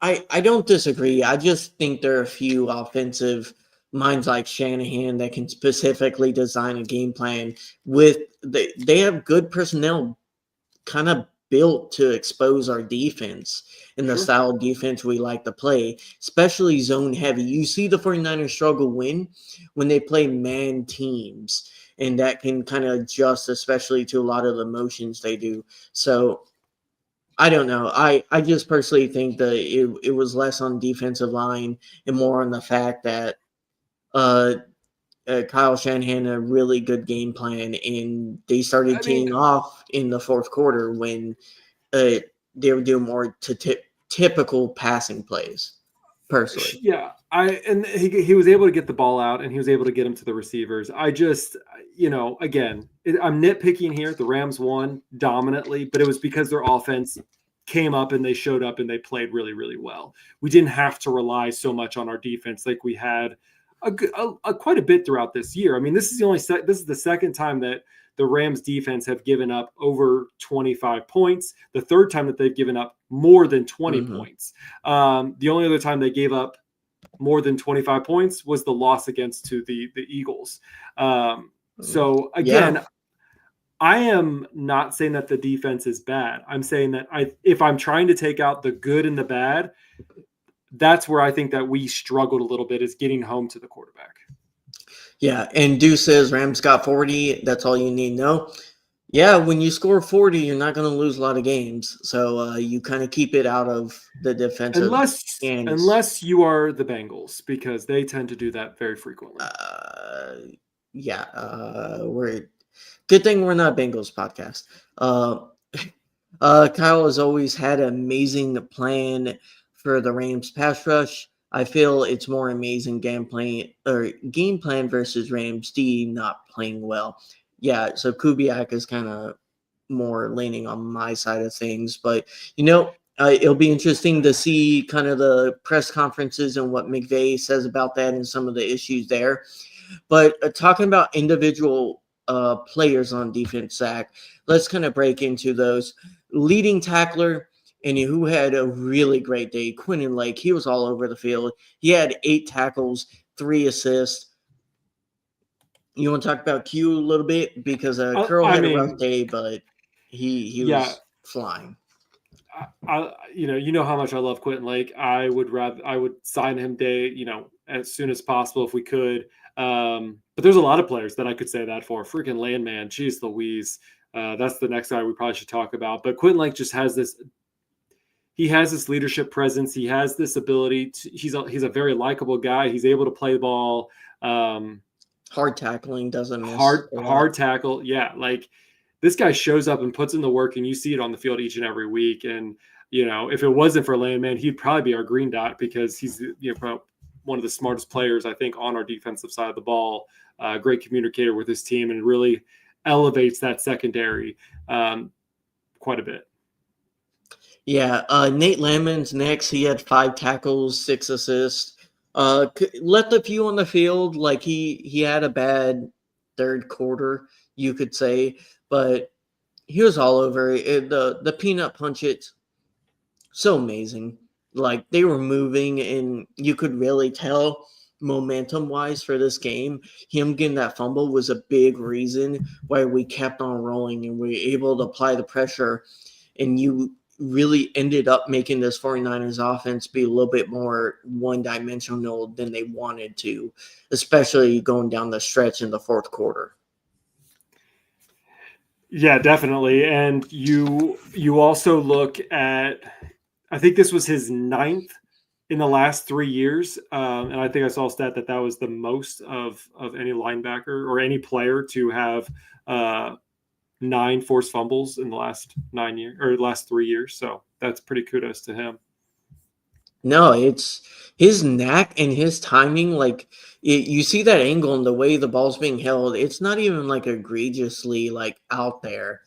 I don't disagree. I just think there are a few offensive minds like Shanahan that can specifically design a game plan with they have good personnel kind of built to expose our defense and the style of defense we like to play, especially zone heavy. You see the 49ers struggle when they play man teams, and that can kind of adjust, especially to a lot of the motions they do. So I don't know. I just personally think that it was less on defensive line and more on the fact that uh, Kyle Shanahan had a really good game plan, and they started teeing off in the fourth quarter when they were doing more typical passing plays. Personally, yeah, and he was able to get the ball out, and he was able to get him to the receivers. I just, again, I'm nitpicking here. The Rams won dominantly, but it was because their offense came up and they showed up and they played really, really well. We didn't have to rely so much on our defense like we had quite a bit throughout this year. I mean, this is the second time that the Rams defense have given up over 25 points. The third time that they've given up more than 20 points. The only other time they gave up more than 25 points was the loss against the Eagles. So again, I am not saying that the defense is bad. I'm saying that if I'm trying to take out the good and the bad, that's where I think that we struggled a little bit, is getting home to the quarterback. Yeah, and Deuce says Rams got 40. That's all you need to know. Yeah, when you score 40, you're not going to lose a lot of games. So you kind of keep it out of the defensive hands. Unless you are the Bengals, because they tend to do that very frequently. Good thing we're not Bengals podcast. Kyle has always had an amazing plan for the Rams pass rush. I feel it's more amazing game plan versus Rams D not playing well. Yeah, so Kubiak is kind of more leaning on my side of things, but it'll be interesting to see kind of the press conferences and what McVay says about that and some of the issues there. But talking about individual players on defense, Zach, let's kind of break into those. Leading tackler, and who had a really great day, Quentin Lake. He was all over the field. He had 8 tackles, 3 assists. You want to talk about Q a little bit? Because Curl had a rough day, but he was flying. You know how much I love Quentin Lake. I would sign him as soon as possible if we could. But there's a lot of players that I could say that for. Freaking Landman, geez Louise. That's the next guy we probably should talk about. But Quentin Lake just has this. He has this leadership presence. He has this ability. He's a very likable guy. He's able to play the ball. Hard tackling, doesn't miss. Hard tackle. Yeah, like this guy shows up and puts in the work, and you see it on the field each and every week. And if it wasn't for Landman, he'd probably be our green dot, because he's one of the smartest players I think on our defensive side of the ball. Great communicator with his team, and really elevates that secondary quite a bit. Yeah, Nate Landman's next. He had 5 tackles, 6 assists. Left a few on the field. Like he had a bad third quarter, you could say, but he was all over it. The peanut punch, it's so amazing. Like they were moving, and you could really tell momentum-wise for this game. Him getting that fumble was a big reason why we kept on rolling and we were able to apply the pressure, and you really ended up making this 49ers offense be a little bit more one-dimensional than they wanted to, especially going down the stretch in the fourth quarter. Yeah, definitely. And you also look at, I think this was his 9th in the last 3 years. And I think I saw a stat that was the most of any linebacker or any player to have 9 forced fumbles in the last 9 years or last 3 years. So that's pretty kudos to him. No, it's his knack and his timing. Like you see that angle and the way the ball's being held. It's not even like egregiously like out there,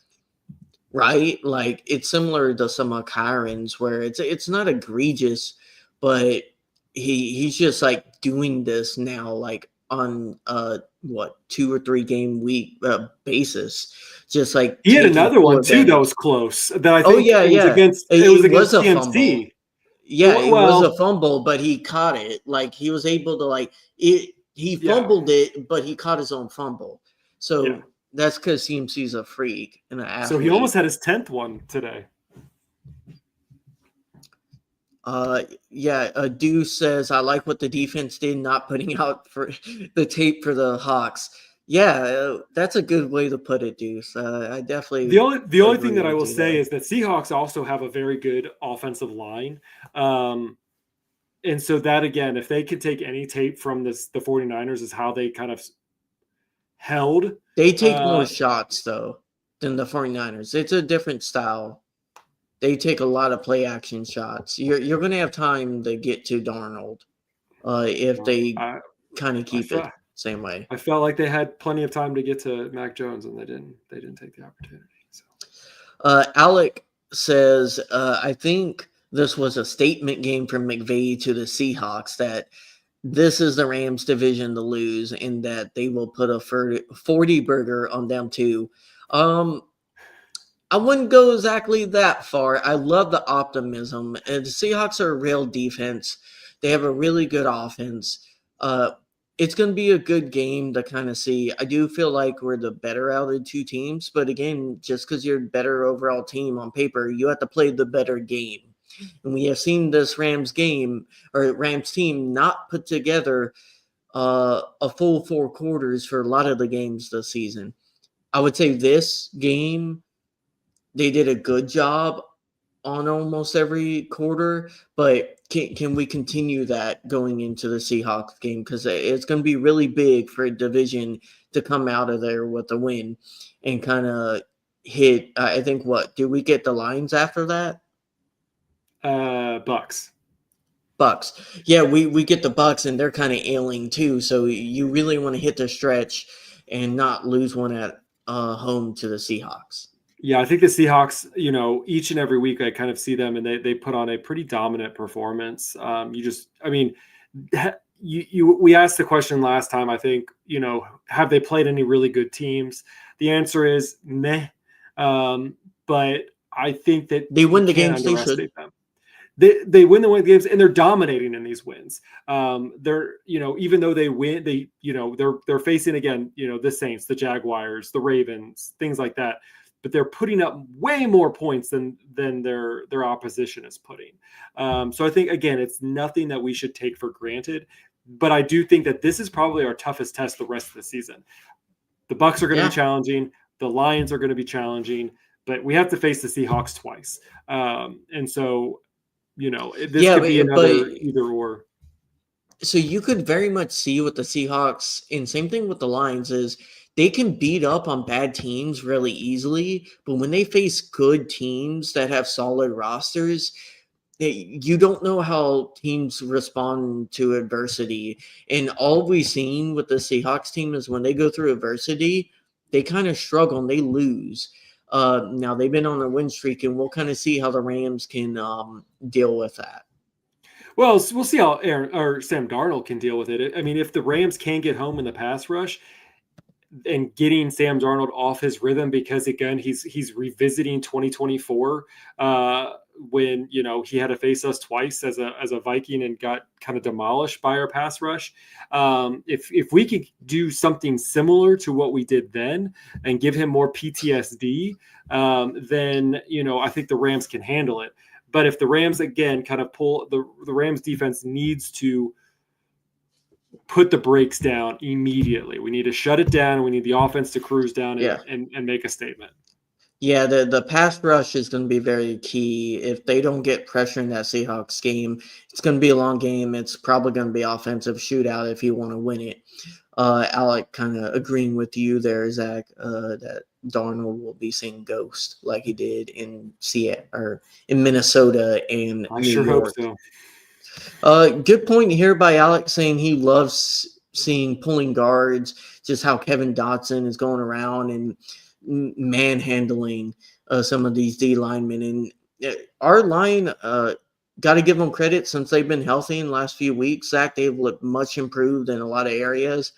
right? Like it's similar to some of Kyron's where it's not egregious, but he's just like doing this now like on 2 or 3 game week basis, just like He had taking another full one too that advantage. was close. That I Oh think yeah, yeah. it was It was against a fumble. CMC. Yeah, it was a Well, fumble, but he caught it. Like he was able to it. He yeah, fumbled it, but he caught his own fumble. yeah. So that's because CMC's a freak and an So he almost athlete. had his 10th one today. Yeah. Deuce says I like what the defense did, not putting out for the tape for the Hawks. Yeah, that's a good way to put it, Deuce. I definitely The only thing agree that I with will you say there. is that Seahawks also have a very good offensive line. And so that again, if they could take any tape from the 49ers is how they kind of held. They take more Uh, shots though than the 49ers. It's a different style. They take a lot of play action shots. You're going to have time to get to Darnold if they I kind of I keep felt it same way. I felt like they had plenty of time to get to Mac Jones, and they didn't take the opportunity. So. Alec says, I think this was a statement game from McVay to the Seahawks that this is the Rams division to lose and that they will put a 40 burger on them too. I wouldn't go exactly that far. I love the optimism. And the Seahawks are a real defense. They have a really good offense. Uh, it's going to be a good game to kind of see. I do feel like we're the better out of the two teams, but again, just because you're a better overall team on paper, you have to play the better game. And we have seen this Rams team not put together a full 4 quarters for a lot of the games this season. I would say this game they did a good job on almost every quarter, but can we continue that going into the Seahawks game? Because it's going to be really big for a division to come out of there with a win and kind of hit. I think what do we get the Lions after that? Bucks. Bucks. Yeah, we get the Bucks and they're kind of ailing too. So you really want to hit the stretch and not lose one at home to the Seahawks. Yeah, I think the Seahawks, each and every week I kind of see them and they put on a pretty dominant performance. We asked the question last time, I think, have they played any really good teams? The answer is meh. But I think that They you win the can't games they should. underestimate them. They win the games and they're dominating in these wins. They're, even though they win, they're facing again, the Saints, the Jaguars, the Ravens, things like that. But they're putting up way more points than their opposition is putting. So I think again, it's nothing that we should take for granted. But I do think that this is probably our toughest test the rest of the season. The Bucks are going to be challenging. The Lions are going to be challenging. But we have to face the Seahawks twice. And so, this could be another either or. So you could very much see with the Seahawks, and same thing with the Lions, is they can beat up on bad teams really easily, but when they face good teams that have solid rosters, you don't know how teams respond to adversity. And all we've seen with the Seahawks team is when they go through adversity, they kind of struggle and they lose. Now they've been on a win streak, and we'll kind of see how the Rams can deal with that. Well, we'll see how Sam Darnold can deal with it. I mean, if the Rams can get home in the pass rush and getting Sam Darnold off his rhythm, because again, he's revisiting 2024 when he had to face us twice as a Viking and got kind of demolished by our pass rush. If we could do something similar to what we did then and give him more PTSD, then I think the Rams can handle it. But if the Rams, again, kind of pull the Rams defense needs to put the brakes down immediately. We need to shut it down. We need the offense to cruise down and make a statement. Yeah, the pass rush is going to be very key. If they don't get pressure in that Seahawks game, it's going to be a long game. It's probably going to be offensive shootout if you want to win it. Alec kind of agreeing with you there, Zach, that Darnold will be seeing ghost like he did in Seattle or in Minnesota and New York. Hope so. Good point here by Alex saying he loves seeing pulling guards, just how Kevin Dotson is going around and manhandling some of these D linemen. And our line got to give them credit since they've been healthy in the last few weeks. Zach, they've looked much improved in a lot of areas,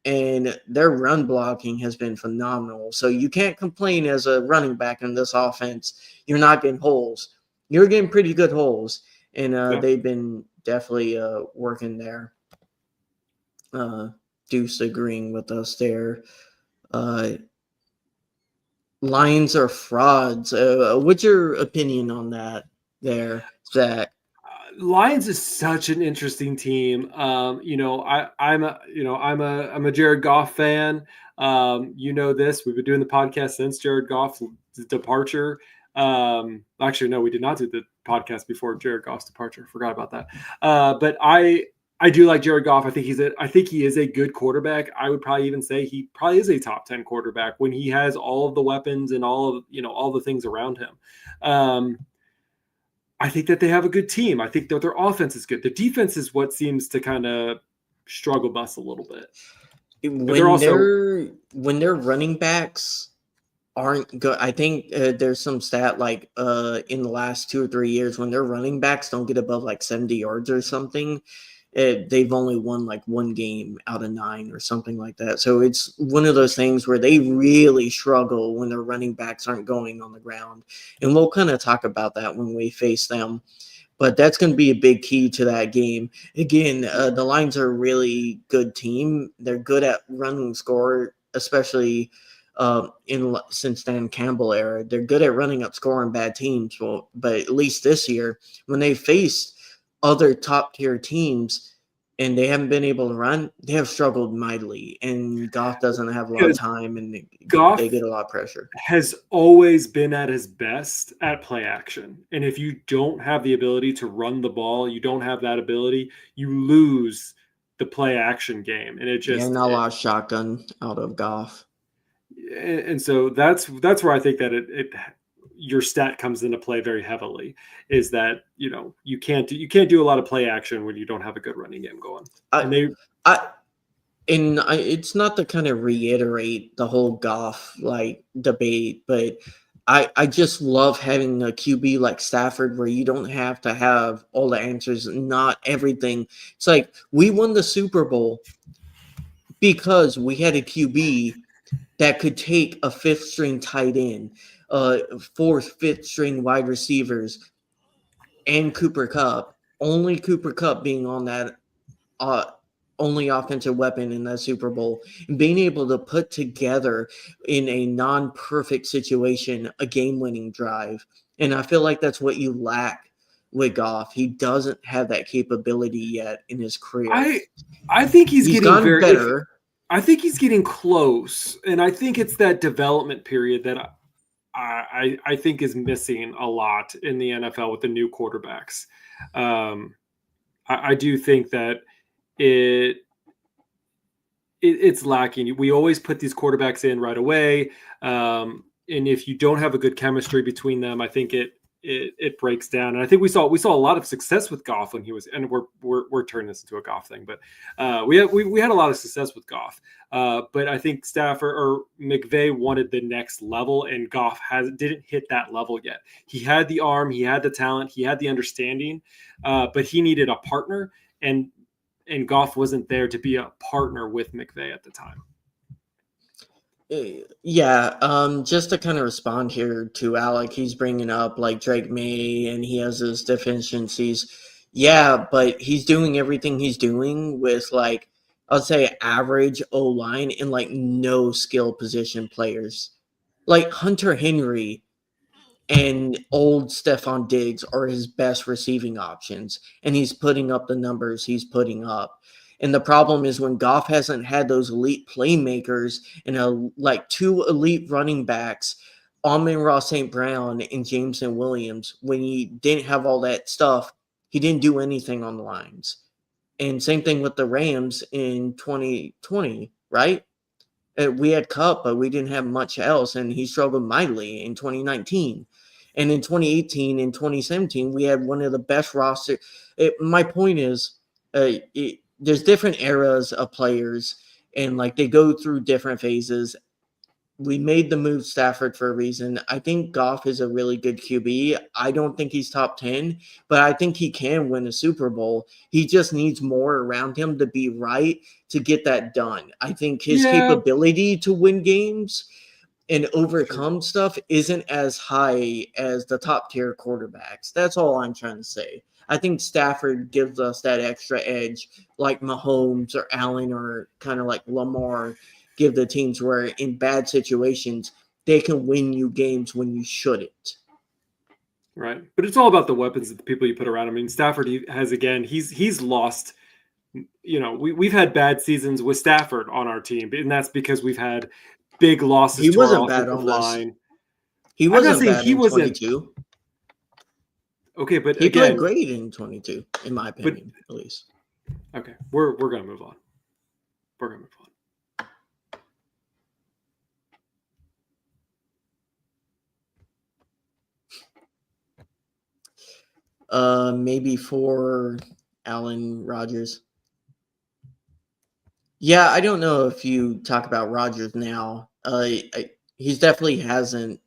and their run blocking has been phenomenal. So you can't complain as a running back in this offense. You're not getting holes. You're getting pretty good holes, and Yeah. they've been definitely working there. Deuce agreeing with us there. Uh, Lions are frauds. What's your opinion on that there, Zach? Lions is such an interesting team. I'm a Jared Goff fan. This. We've been doing the podcast since Jared Goff's departure. Actually, no, we did not do the podcast before Jared Goff's departure. Forgot about that. But I do like Jared Goff. I think he is a good quarterback. I would probably even say he probably is a top 10 quarterback when he has all of the weapons and all the things around him. I think that they have a good team. I think that their offense is good. The defense is what seems to kind of struggle bus a little bit. When their running backs aren't good, I think there's some stat like in the last 2 or 3 years when their running backs don't get above like 70 yards or something, they've only won like 1 game out of 9 or something like that. So it's one of those things where they really struggle when their running backs aren't going on the ground. And we'll kind of talk about that when we face them. But that's going to be a big key to that game. Again, the Lions are a really good team. They're good at running score, especially since Dan Campbell era. They're good at running up score on bad teams. Well, but at least this year, when they faced other top tier teams and they haven't been able to run, they have struggled mightily. And Goff doesn't have a lot of time, and they get a lot of pressure. Has always been at his best at play action. And if you don't have the ability to run the ball, you don't have that ability, you lose the play action game. And it just not a lot of shotgun out of Goff. And so that's where I think that your stat comes into play very heavily, is that you can't do a lot of play action when you don't have a good running game going. It's not to kind of reiterate the whole Goff like debate, but I just love having a QB like Stafford where you don't have to have all the answers, not everything. It's like we won the Super Bowl because we had a QB that could take a 5th string tight end, 4th, 5th string wide receivers, and Cooper Kupp. Only Cooper Kupp being on that only offensive weapon in that Super Bowl, and being able to put together in a non-perfect situation a game-winning drive. And I feel like that's what you lack with Goff. He doesn't have that capability yet in his career. I think he's getting gotten better. I think he's getting close, and I think it's that development period that I think is missing a lot in the NFL with the new quarterbacks. I do think that it's lacking. We always put these quarterbacks in right away, and if you don't have a good chemistry between them, I think it breaks down. And I think we saw a lot of success with Goff when he was, and we're turning this into a Goff thing, but we had a lot of success with Goff. But I think Stafford or McVay wanted the next level, and Goff didn't hit that level yet. He had the arm, he had the talent, he had the understanding, but he needed a partner, and Goff wasn't there to be a partner with McVay at the time. Yeah, just to kind of respond here to Alec, he's bringing up like Drake May and he has his deficiencies. Yeah, but he's doing everything he's doing with like, I'll say average O-line and like no skill position players. Like Hunter Henry and old Stephon Diggs are his best receiving options, and he's putting up the numbers he's putting up. And the problem is when Goff hasn't had those elite playmakers and like 2 elite running backs, Amon-Ra St. Brown and Jameson Williams, when he didn't have all that stuff, he didn't do anything on the lines. And same thing with the Rams in 2020, right? We had Kupp, but we didn't have much else, and he struggled mightily in 2019. And in 2018 and 2017, we had one of the best rosters. My point is, there's different eras of players, and like they go through different phases. we made the move Stafford for a reason. I think Goff is a really good QB. I don't think he's top 10, but I think he can win a Super Bowl. He just needs more around him to be right to get that done. I think his Yeah, capability to win games and sure. overcome stuff isn't as high as the top tier quarterbacks. That's all I'm trying to say. I think Stafford gives us that extra edge, like Mahomes or Allen or kind of like Lamar give the teams where in bad situations they can win you games when you shouldn't. Right. But it's all about the weapons that the people you put around him. I mean, Stafford has again, he's lost. We've had bad seasons with Stafford on our team, and that's because we've had big losses He to our wasn't bad offensive on this. line. He I'm not wasn't saying bad he in wasn't 22. okay, but He played again, great in 22, in my but opinion, at least. okay, we're gonna move on. We're gonna move on. Maybe for Allen Rodgers. Yeah, I don't know if you talk about Rodgers now. He's definitely hasn't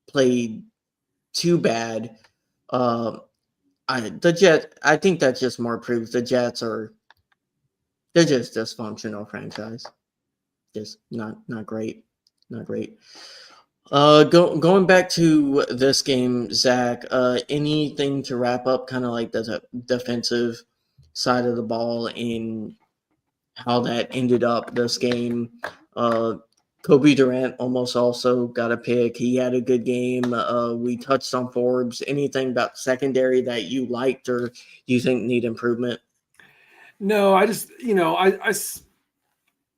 played too bad. Um, I think that just more proves the Jets they're just dysfunctional franchise. Just not great, not great. Going back to this game, Zach. Anything to wrap up, kind of like the defensive side of the ball in how that ended up this game. Uh, Kobe Durant almost also got a pick. He had a good game. We touched on Forbes. Anything about secondary that you liked or you think need improvement? No, I just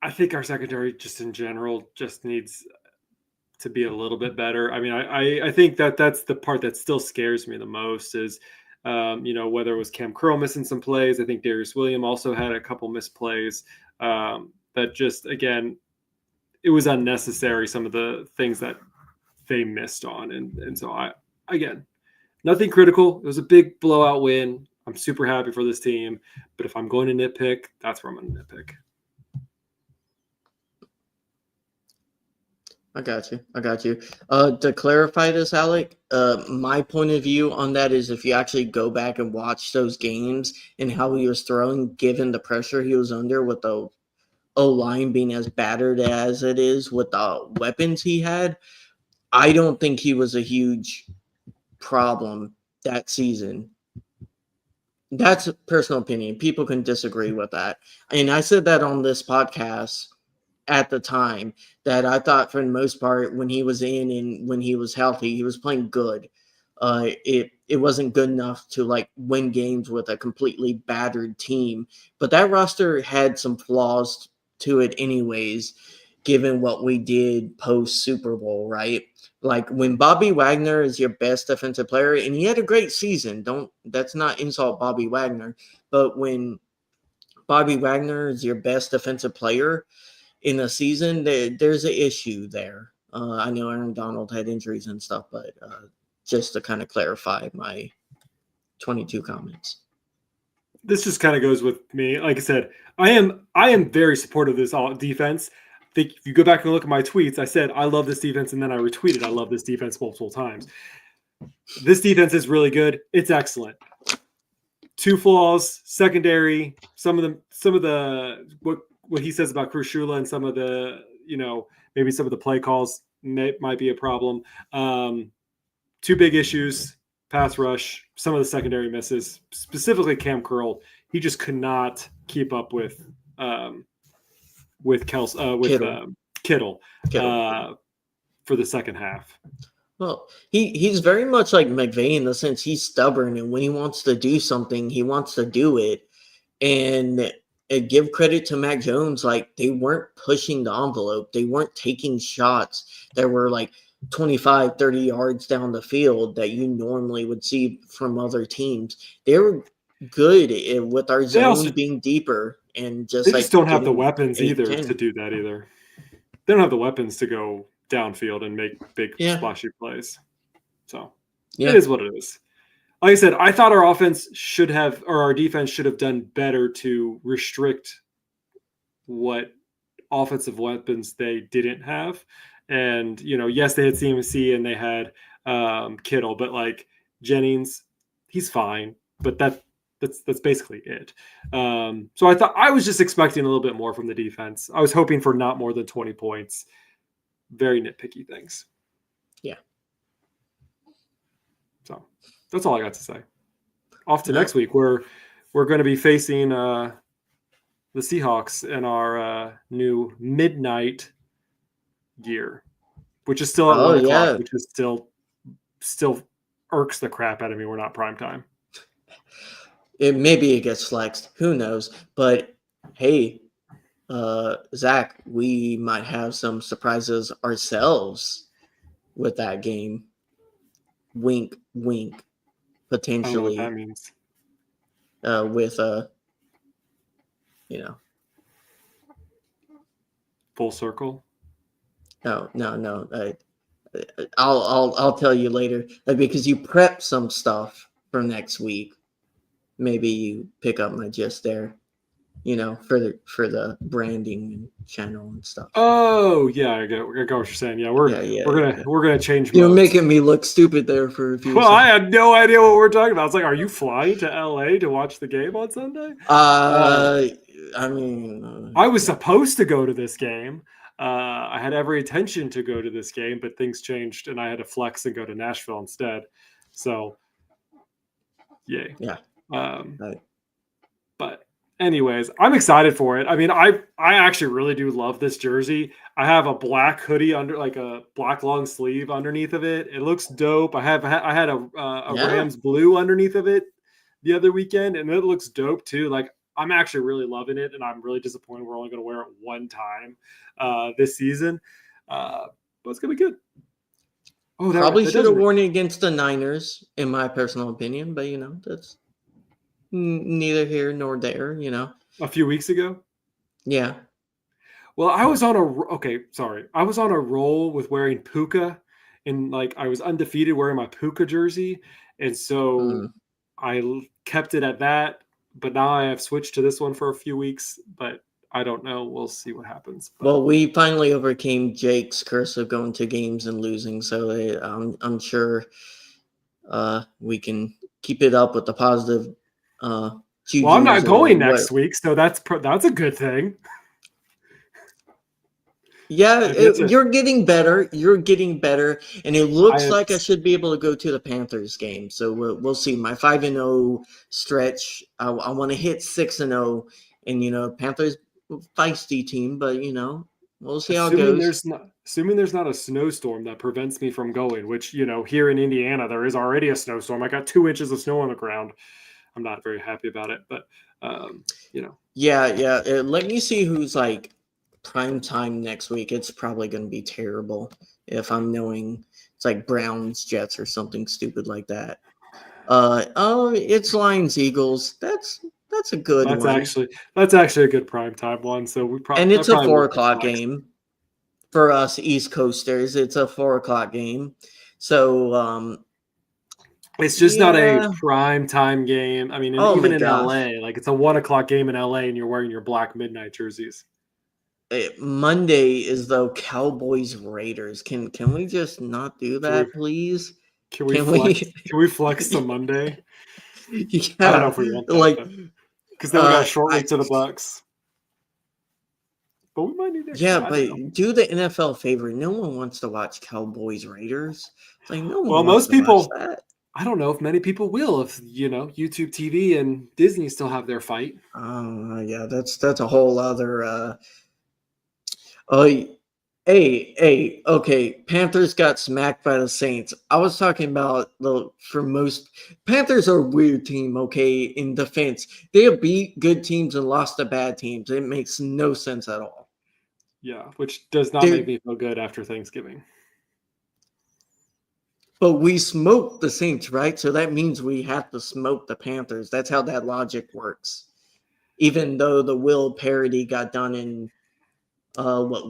I think our secondary just in general just needs to be a little bit better. I mean, I think that's the part that still scares me the most is, whether it was Cam Curl missing some plays. I think Darius William also had a couple missed plays. That just, again, it was unnecessary, some of the things that they missed on. And so again, nothing critical. It was a big blowout win. I'm super happy for this team. But if I'm going to nitpick, that's where I'm going to nitpick. I got you. I got you. To clarify this, Alec, my point of view on that is if you actually go back and watch those games and how he was throwing, given the pressure he was under with the O-line being as battered as it is with the weapons he had, I don't think he was a huge problem that season. That's a personal opinion. People can disagree with that. And I said that on this podcast at the time that I thought for the most part when he was in and when he was healthy, he was playing good. It wasn't good enough to like win games with a completely battered team, but that roster had some flaws to it anyways, given what we did post Super Bowl, right? Like when Bobby Wagner is your best defensive player, and he had a great season. That's not insult Bobby Wagner, but when Bobby Wagner is your best defensive player in a season, there's an issue there. I know Aaron Donald had injuries and stuff, but just to kind of clarify my 22 comments. This just kind of goes with me. Like I said, I am very supportive of this defense. I think if you go back and look at my tweets, I said I love this defense, and then I retweeted I love this defense multiple times. This defense is really good. It's excellent. Two flaws, secondary. Some of the what he says about Krishula and some of the maybe some of the play calls might be a problem. Two big issues: pass rush, some of the secondary misses, specifically Cam Curl. He just could not keep up with Kittle for the second half. Well, he's very much like McVay in the sense he's stubborn, and when he wants to do something, he wants to do it. And give credit to Mac Jones, like they weren't pushing the envelope. They weren't taking shots that were like 25, 30 yards down the field that you normally would see from other teams. They were good with our zone being deeper and just they like just don't have the weapons 8, either 10. to do that either. They don't have the weapons to go downfield and make big splashy plays. So it is what it is. Like I said, I thought our defense should have done better to restrict what offensive weapons they didn't have. And, yes, they had CMC and they had Kittle, but like Jennings, he's fine. But that's basically it. So I was just expecting a little bit more from the defense. I was hoping for not more than 20 points. Very nitpicky things. Yeah. So that's all I got to say. Off to next week, we're going to be facing the Seahawks in our new midnight gear, which is still at 1 o'clock, which is still irks the crap out of me. We're not prime time. Maybe it gets flexed. Who knows? But hey, Zach, we might have some surprises ourselves with that game. Wink, wink. Potentially. I don't know what that means. With full circle. No. I'll tell you later, because you prep some stuff for next week. Maybe you pick up my gist there, for the branding and channel and stuff. Oh yeah, I get what you're saying. Yeah, we're gonna change. You're making me look stupid there for a few. Well, I had no idea what we're talking about. It's like, are you flying to LA to watch the game on Sunday? I mean, I was supposed to go to this game. I had every intention to go to this game, but things changed, and I had to flex and go to Nashville instead. So, yay. Yeah. Right. But anyways, I'm excited for it. I mean, I actually really do love this jersey. I have a black hoodie under, like a black long sleeve underneath of it. It looks dope. I had a Rams blue underneath of it the other weekend, and it looks dope too. Like, I'm actually really loving it, and I'm really disappointed we're only going to wear it one time this season. But it's going to be good. Oh, probably should have worn it against the Niners, in my personal opinion. But that's neither here nor there. A few weeks ago. Yeah. Well, I was on a roll with wearing Puka, and like I was undefeated wearing my Puka jersey, and so I kept it at that. But now I have switched to this one for a few weeks, but I don't know. We'll see what happens. But. Well, we finally overcame Jake's curse of going to games and losing, so I'm sure we can keep it up with the positive. Well, I'm not going next week, so that's a good thing. Yeah, you're getting better. You're getting better, and it looks like I should be able to go to the Panthers game. So we'll see. My 5-0 stretch, I want to hit 6-0, and Panthers feisty team, but we'll see how it goes. Assuming there's not a snowstorm that prevents me from going, which here in Indiana there is already a snowstorm. I got 2 inches of snow on the ground. I'm not very happy about it, but Yeah. Let me see who's like prime time next week. It's probably going to be terrible if I'm knowing it's like Browns Jets or something stupid like that. It's Lions Eagles. That's a good one. That's actually a good prime time one. So we probably, and it's a 4 o'clock game for us East Coasters. It's a 4 o'clock game. So it's just not a prime time game. I mean, even in LA, like it's a 1 o'clock game in LA, and you're wearing your black midnight jerseys. Monday is though Cowboys Raiders. Can we just not do that, please? Can we flex the Monday? Yeah, I don't know if we want that, because then we got shortly to the Bucks. But we might need to. Yeah, but do the NFL a favor. No one wants to watch Cowboys Raiders. It's like no one. Well, most people. I don't know if many people will. If YouTube TV and Disney still have their fight. Yeah, that's a whole other. Okay. Panthers got smacked by the Saints. I was talking about Panthers are a weird team. Okay, in defense, they have beat good teams and lost to bad teams. It makes no sense at all. Yeah, which does not make me feel good after Thanksgiving. But we smoked the Saints, right? So that means we have to smoke the Panthers. That's how that logic works. Even though the Will parody got done in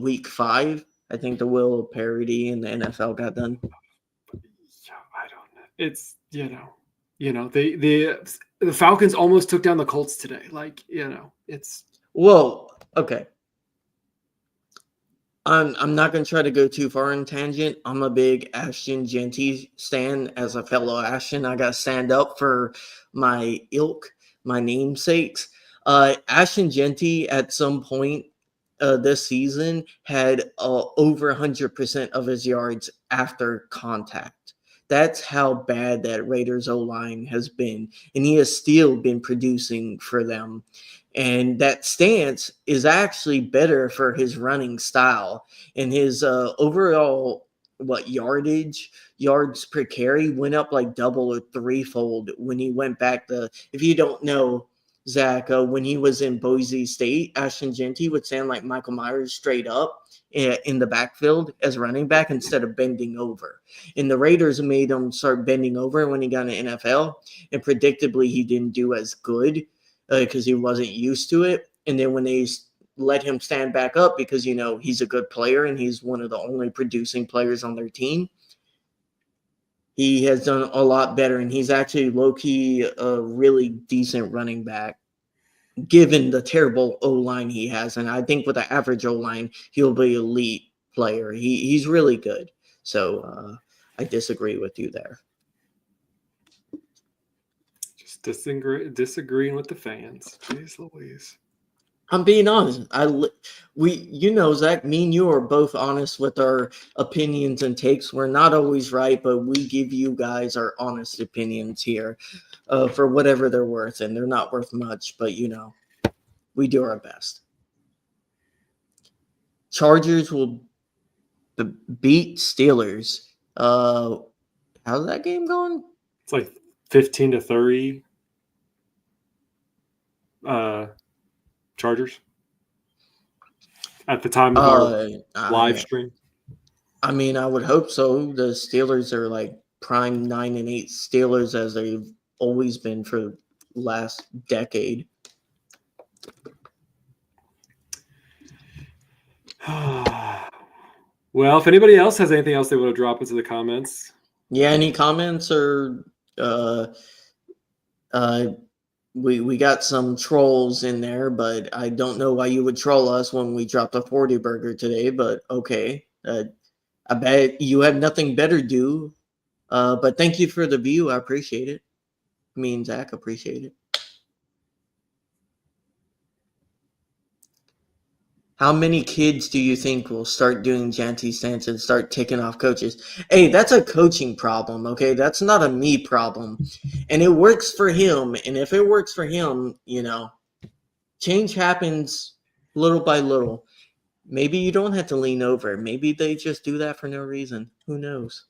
week 5? I think the Will parody in the NFL got done. Yeah, I don't know. It's the Falcons almost took down the Colts today. Like it's well, okay. I'm not going to try to go too far in tangent. I'm a big Ashton Genty stan. As a fellow Ashton, I got to stand up for my ilk, my namesakes. Ashton Genty at some point this season had over 100% of his yards after contact. That's how bad that Raiders O-line has been, and he has still been producing for them. And that stance is actually better for his running style, and his overall yards per carry went up like double or threefold when he went back to. If you don't know, Zach, when he was in Boise State, Ashton Genty would stand like Michael Myers straight up in the backfield as running back instead of bending over. And the Raiders made him start bending over when he got in the NFL, and predictably he didn't do as good because he wasn't used to it. And then when they let him stand back up because, he's a good player and he's one of the only producing players on their team, he has done a lot better. And he's actually low-key a really decent running back given the terrible O-line he has. And I think with the average O-line, he'll be an elite player. He's really good. So I disagree with you there. Disagreeing with the fans. Jeez Louise. I'm being honest. Zach, me and you are both honest with our opinions and takes. We're not always right, but we give you guys our honest opinions here for whatever they're worth, and they're not worth much, but we do our best. Chargers will beat Steelers. How's that game going? It's like 15-30. Chargers at the time of our live stream. I mean, I would hope so. The Steelers are like prime 9-8 Steelers as they've always been for the last decade. Well, if anybody else has anything else they want to drop into the comments. Yeah, any comments or we got some trolls in there, but I don't know why you would troll us when we dropped a 40 burger today, but okay. I bet you have nothing better to do. But thank you for the view. I appreciate it. Me and Zach appreciate it. How many kids do you think will start doing Janty stance and start ticking off coaches? Hey, that's a coaching problem, okay? That's not a me problem. And it works for him. And if it works for him, change happens little by little. Maybe you don't have to lean over. Maybe they just do that for no reason. Who knows?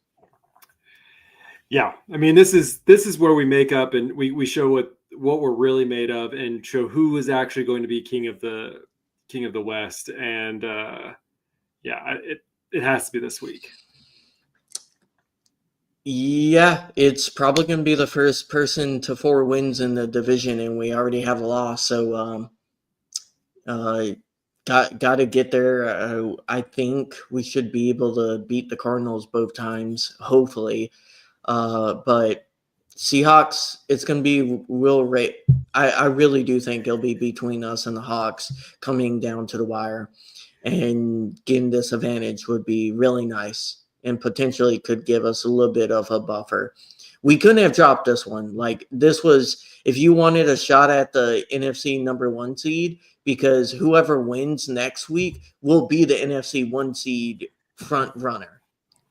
Yeah. I mean, this is where we make up and we show what we're really made of and show who is actually going to be king of the West. And it has to be this week. Yeah, it's probably going to be the first person to 4 wins in the division, and we already have a loss. So, got to get there. I think we should be able to beat the Cardinals both times, hopefully. But Seahawks, it's going to be real. I really do think it'll be between us and the Hawks coming down to the wire, and getting this advantage would be really nice and potentially could give us a little bit of a buffer. We couldn't have dropped this one. Like, this was, if you wanted a shot at the NFC number 1 seed, because whoever wins next week will be the NFC 1 seed front runner.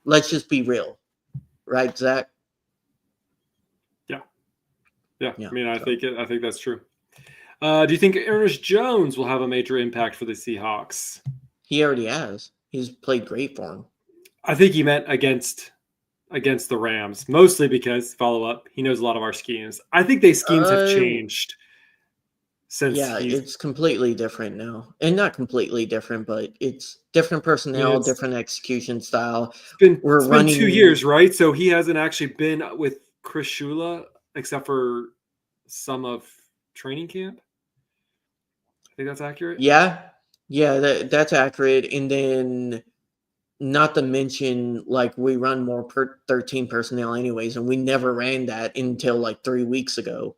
Let's just be real. Right, Zach? Yeah. I mean, I think that's true. Do you think Ernest Jones will have a major impact for the Seahawks? He already has. He's played great for him. I think he meant against the Rams, mostly because, follow-up, he knows a lot of our schemes. I think their schemes have changed since. Yeah, it's completely different now. And not completely different, but it's different personnel, different execution style. It's been 2 years, right? So he hasn't actually been with Chris Shula except for some of training camp. I think that's accurate. Yeah, that's accurate. And then, not to mention, like, we run more 13 personnel anyways, and we never ran that until like 3 weeks ago.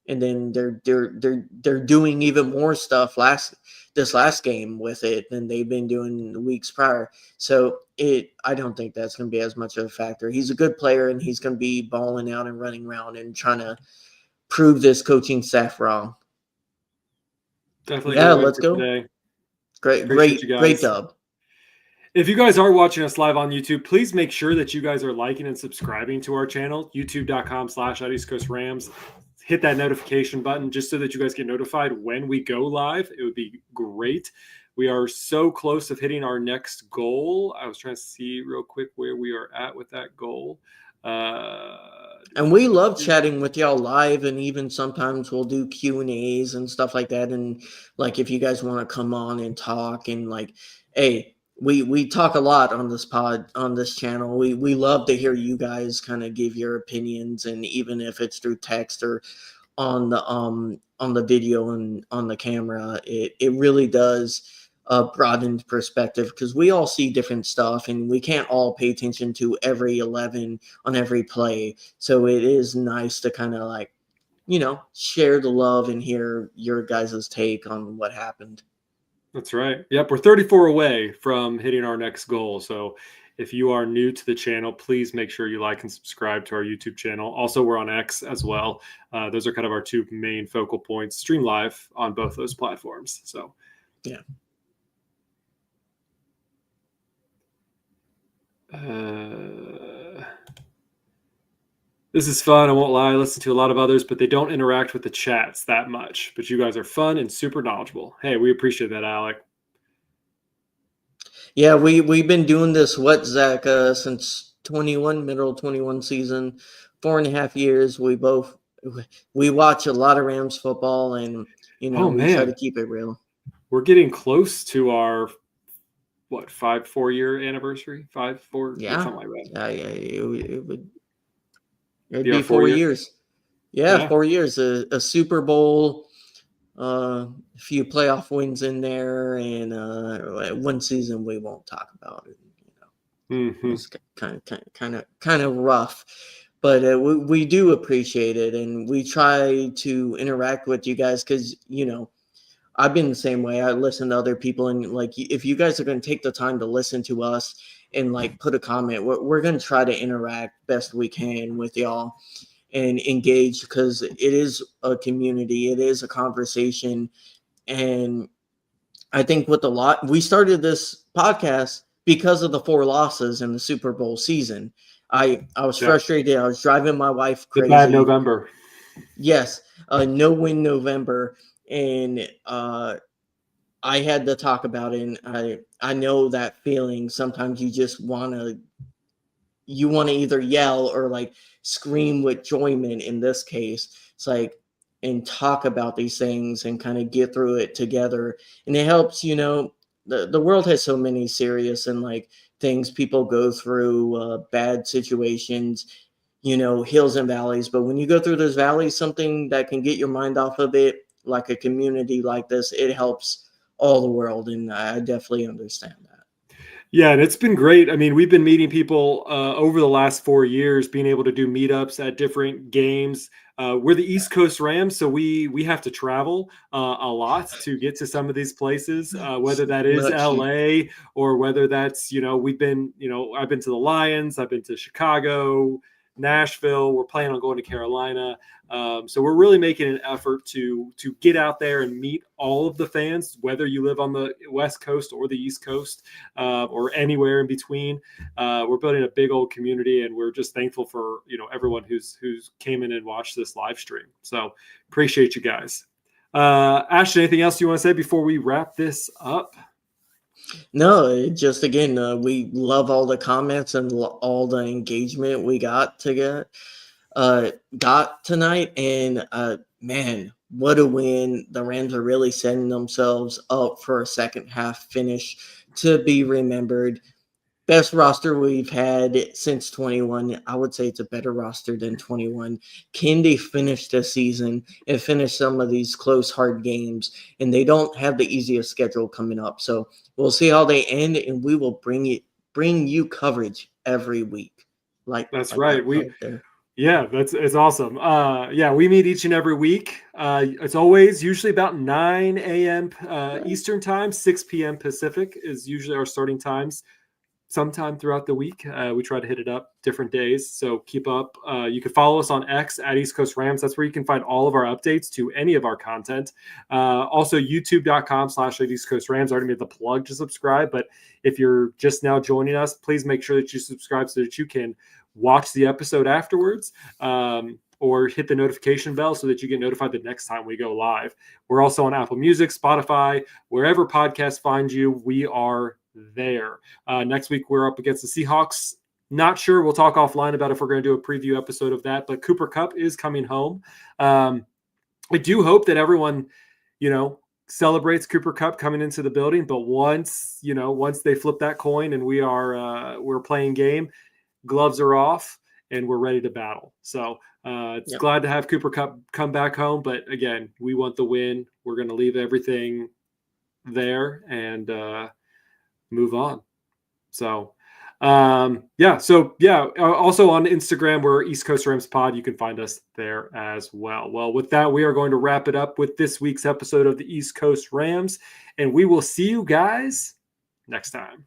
and then they're doing even more stuff this last game with it than they've been doing the weeks prior. So I don't think that's going to be as much of a factor. He's a good player, and he's going to be balling out and running around and trying to prove this coaching staff wrong. Definitely a Yeah, good win let's for go. today. Great, Appreciate you great guys. dub. If you guys are watching us live on YouTube, please make sure that you guys are liking and subscribing to our channel, youtube.com/East Coast Rams. Hit that notification button just so that you guys get notified when we go live. It would be great. We are so close of hitting our next goal. I was trying to see real quick where we are at with that goal. And we love chatting with y'all live, and even sometimes we'll do Q&As and stuff like that. And like, if you guys want to come on and talk, and like, hey, we talk a lot on this channel. We love to hear you guys kind of give your opinions, and even if it's through text or on the video and on the camera, it really does broadened perspective, because we all see different stuff and we can't all pay attention to every 11 on every play. So it is nice to kind of like, share the love and hear your guys' take on what happened. That's right. Yep, we're 34 away from hitting our next goal. So if you are new to the channel, please make sure you like and subscribe to our YouTube channel. Also, we're on X as well. Those are kind of our two main focal points. Stream live on both those platforms. So yeah. This is fun. I won't lie. I listen to a lot of others, but they don't interact with the chats that much. But you guys are fun and super knowledgeable. Hey, we appreciate that, Alec. Yeah, we've been doing this Zac since 21, middle 21 season, 4.5 years. We watch a lot of Rams football, and we try to keep it real. We're getting close to our 4-year anniversary? 5-4, yeah, something like that. Yeah, it'd be 4 years. Yeah, 4 years. A Super Bowl, a few playoff wins in there, and one season we won't talk about it. It's kind of rough, but we do appreciate it, and we try to interact with you guys, because I've been the same way. I listen to other people, and like, if you guys are going to take the time to listen to us and like put a comment, we're going to try to interact best we can with y'all and engage, because it is a community, it is a conversation. And I think we started this podcast because of the 4 losses in the Super Bowl season. I was frustrated. I was driving my wife crazy. The bad November. Yes, no win November, and I had to talk about it. And I know that feeling. Sometimes you just want to either yell or like scream with enjoyment. In this case, it's like, and talk about these things and kind of get through it together. And it helps, the world has so many serious and like things people go through, bad situations, hills and valleys. But when you go through those valleys, something that can get your mind off of it, like a community like this, it helps all the world. And I definitely understand that. Yeah, and it's been great. I mean, we've been meeting people over the last 4 years, being able to do meetups at different games. We're the East Coast Rams, so we have to travel a lot to get to some of these places, whether that is LA or whether that's, I've been to the Lions, I've been to Chicago, Nashville. We're planning on going to Carolina. So we're really making an effort to get out there and meet all of the fans, whether you live on the West Coast or the East Coast, or anywhere in between. We're building a big old community, and we're just thankful for everyone who's came in and watched this live stream. So appreciate you guys. Ashton, anything else you want to say before we wrap this up? No, just again, we love all the comments and all the engagement we got tonight. And man, what a win. The Rams are really setting themselves up for a second half finish to be remembered. Best roster we've had since 21. I would say it's a better roster than 21. Can they finish the season and finish some of these close, hard games? And they don't have the easiest schedule coming up. So we'll see how they end, and we will bring you coverage every week. That's right. Yeah, it's awesome. Yeah, we meet each and every week. It's always usually about 9 a.m. Eastern time, 6 p.m. Pacific is usually our starting times. Sometime throughout the week, we try to hit it up different days. So keep up. You can follow us on X at East Coast Rams. That's where you can find all of our updates to any of our content. Also, youtube.com/East Coast Rams. I already made the plug to subscribe, but if you're just now joining us, please make sure that you subscribe so that you can watch the episode afterwards, or hit the notification bell so that you get notified the next time we go live. We're also on Apple Music, Spotify, wherever podcasts find you, we are there. Next week, we're up against the Seahawks. Not sure. We'll talk offline about if we're going to do a preview episode of that, but Cooper Kupp is coming home. I do hope that everyone, celebrates Cooper Kupp coming into the building, but once they flip that coin and we're playing game, gloves are off and we're ready to battle. So it's glad to have Cooper Kupp come back home. But again, we want the win. We're going to leave everything there and move on. So also on Instagram, we're East Coast Rams Pod. You can find us there as well. Well, with that, we are going to wrap it up with this week's episode of the East Coast Rams, and we will see you guys next time.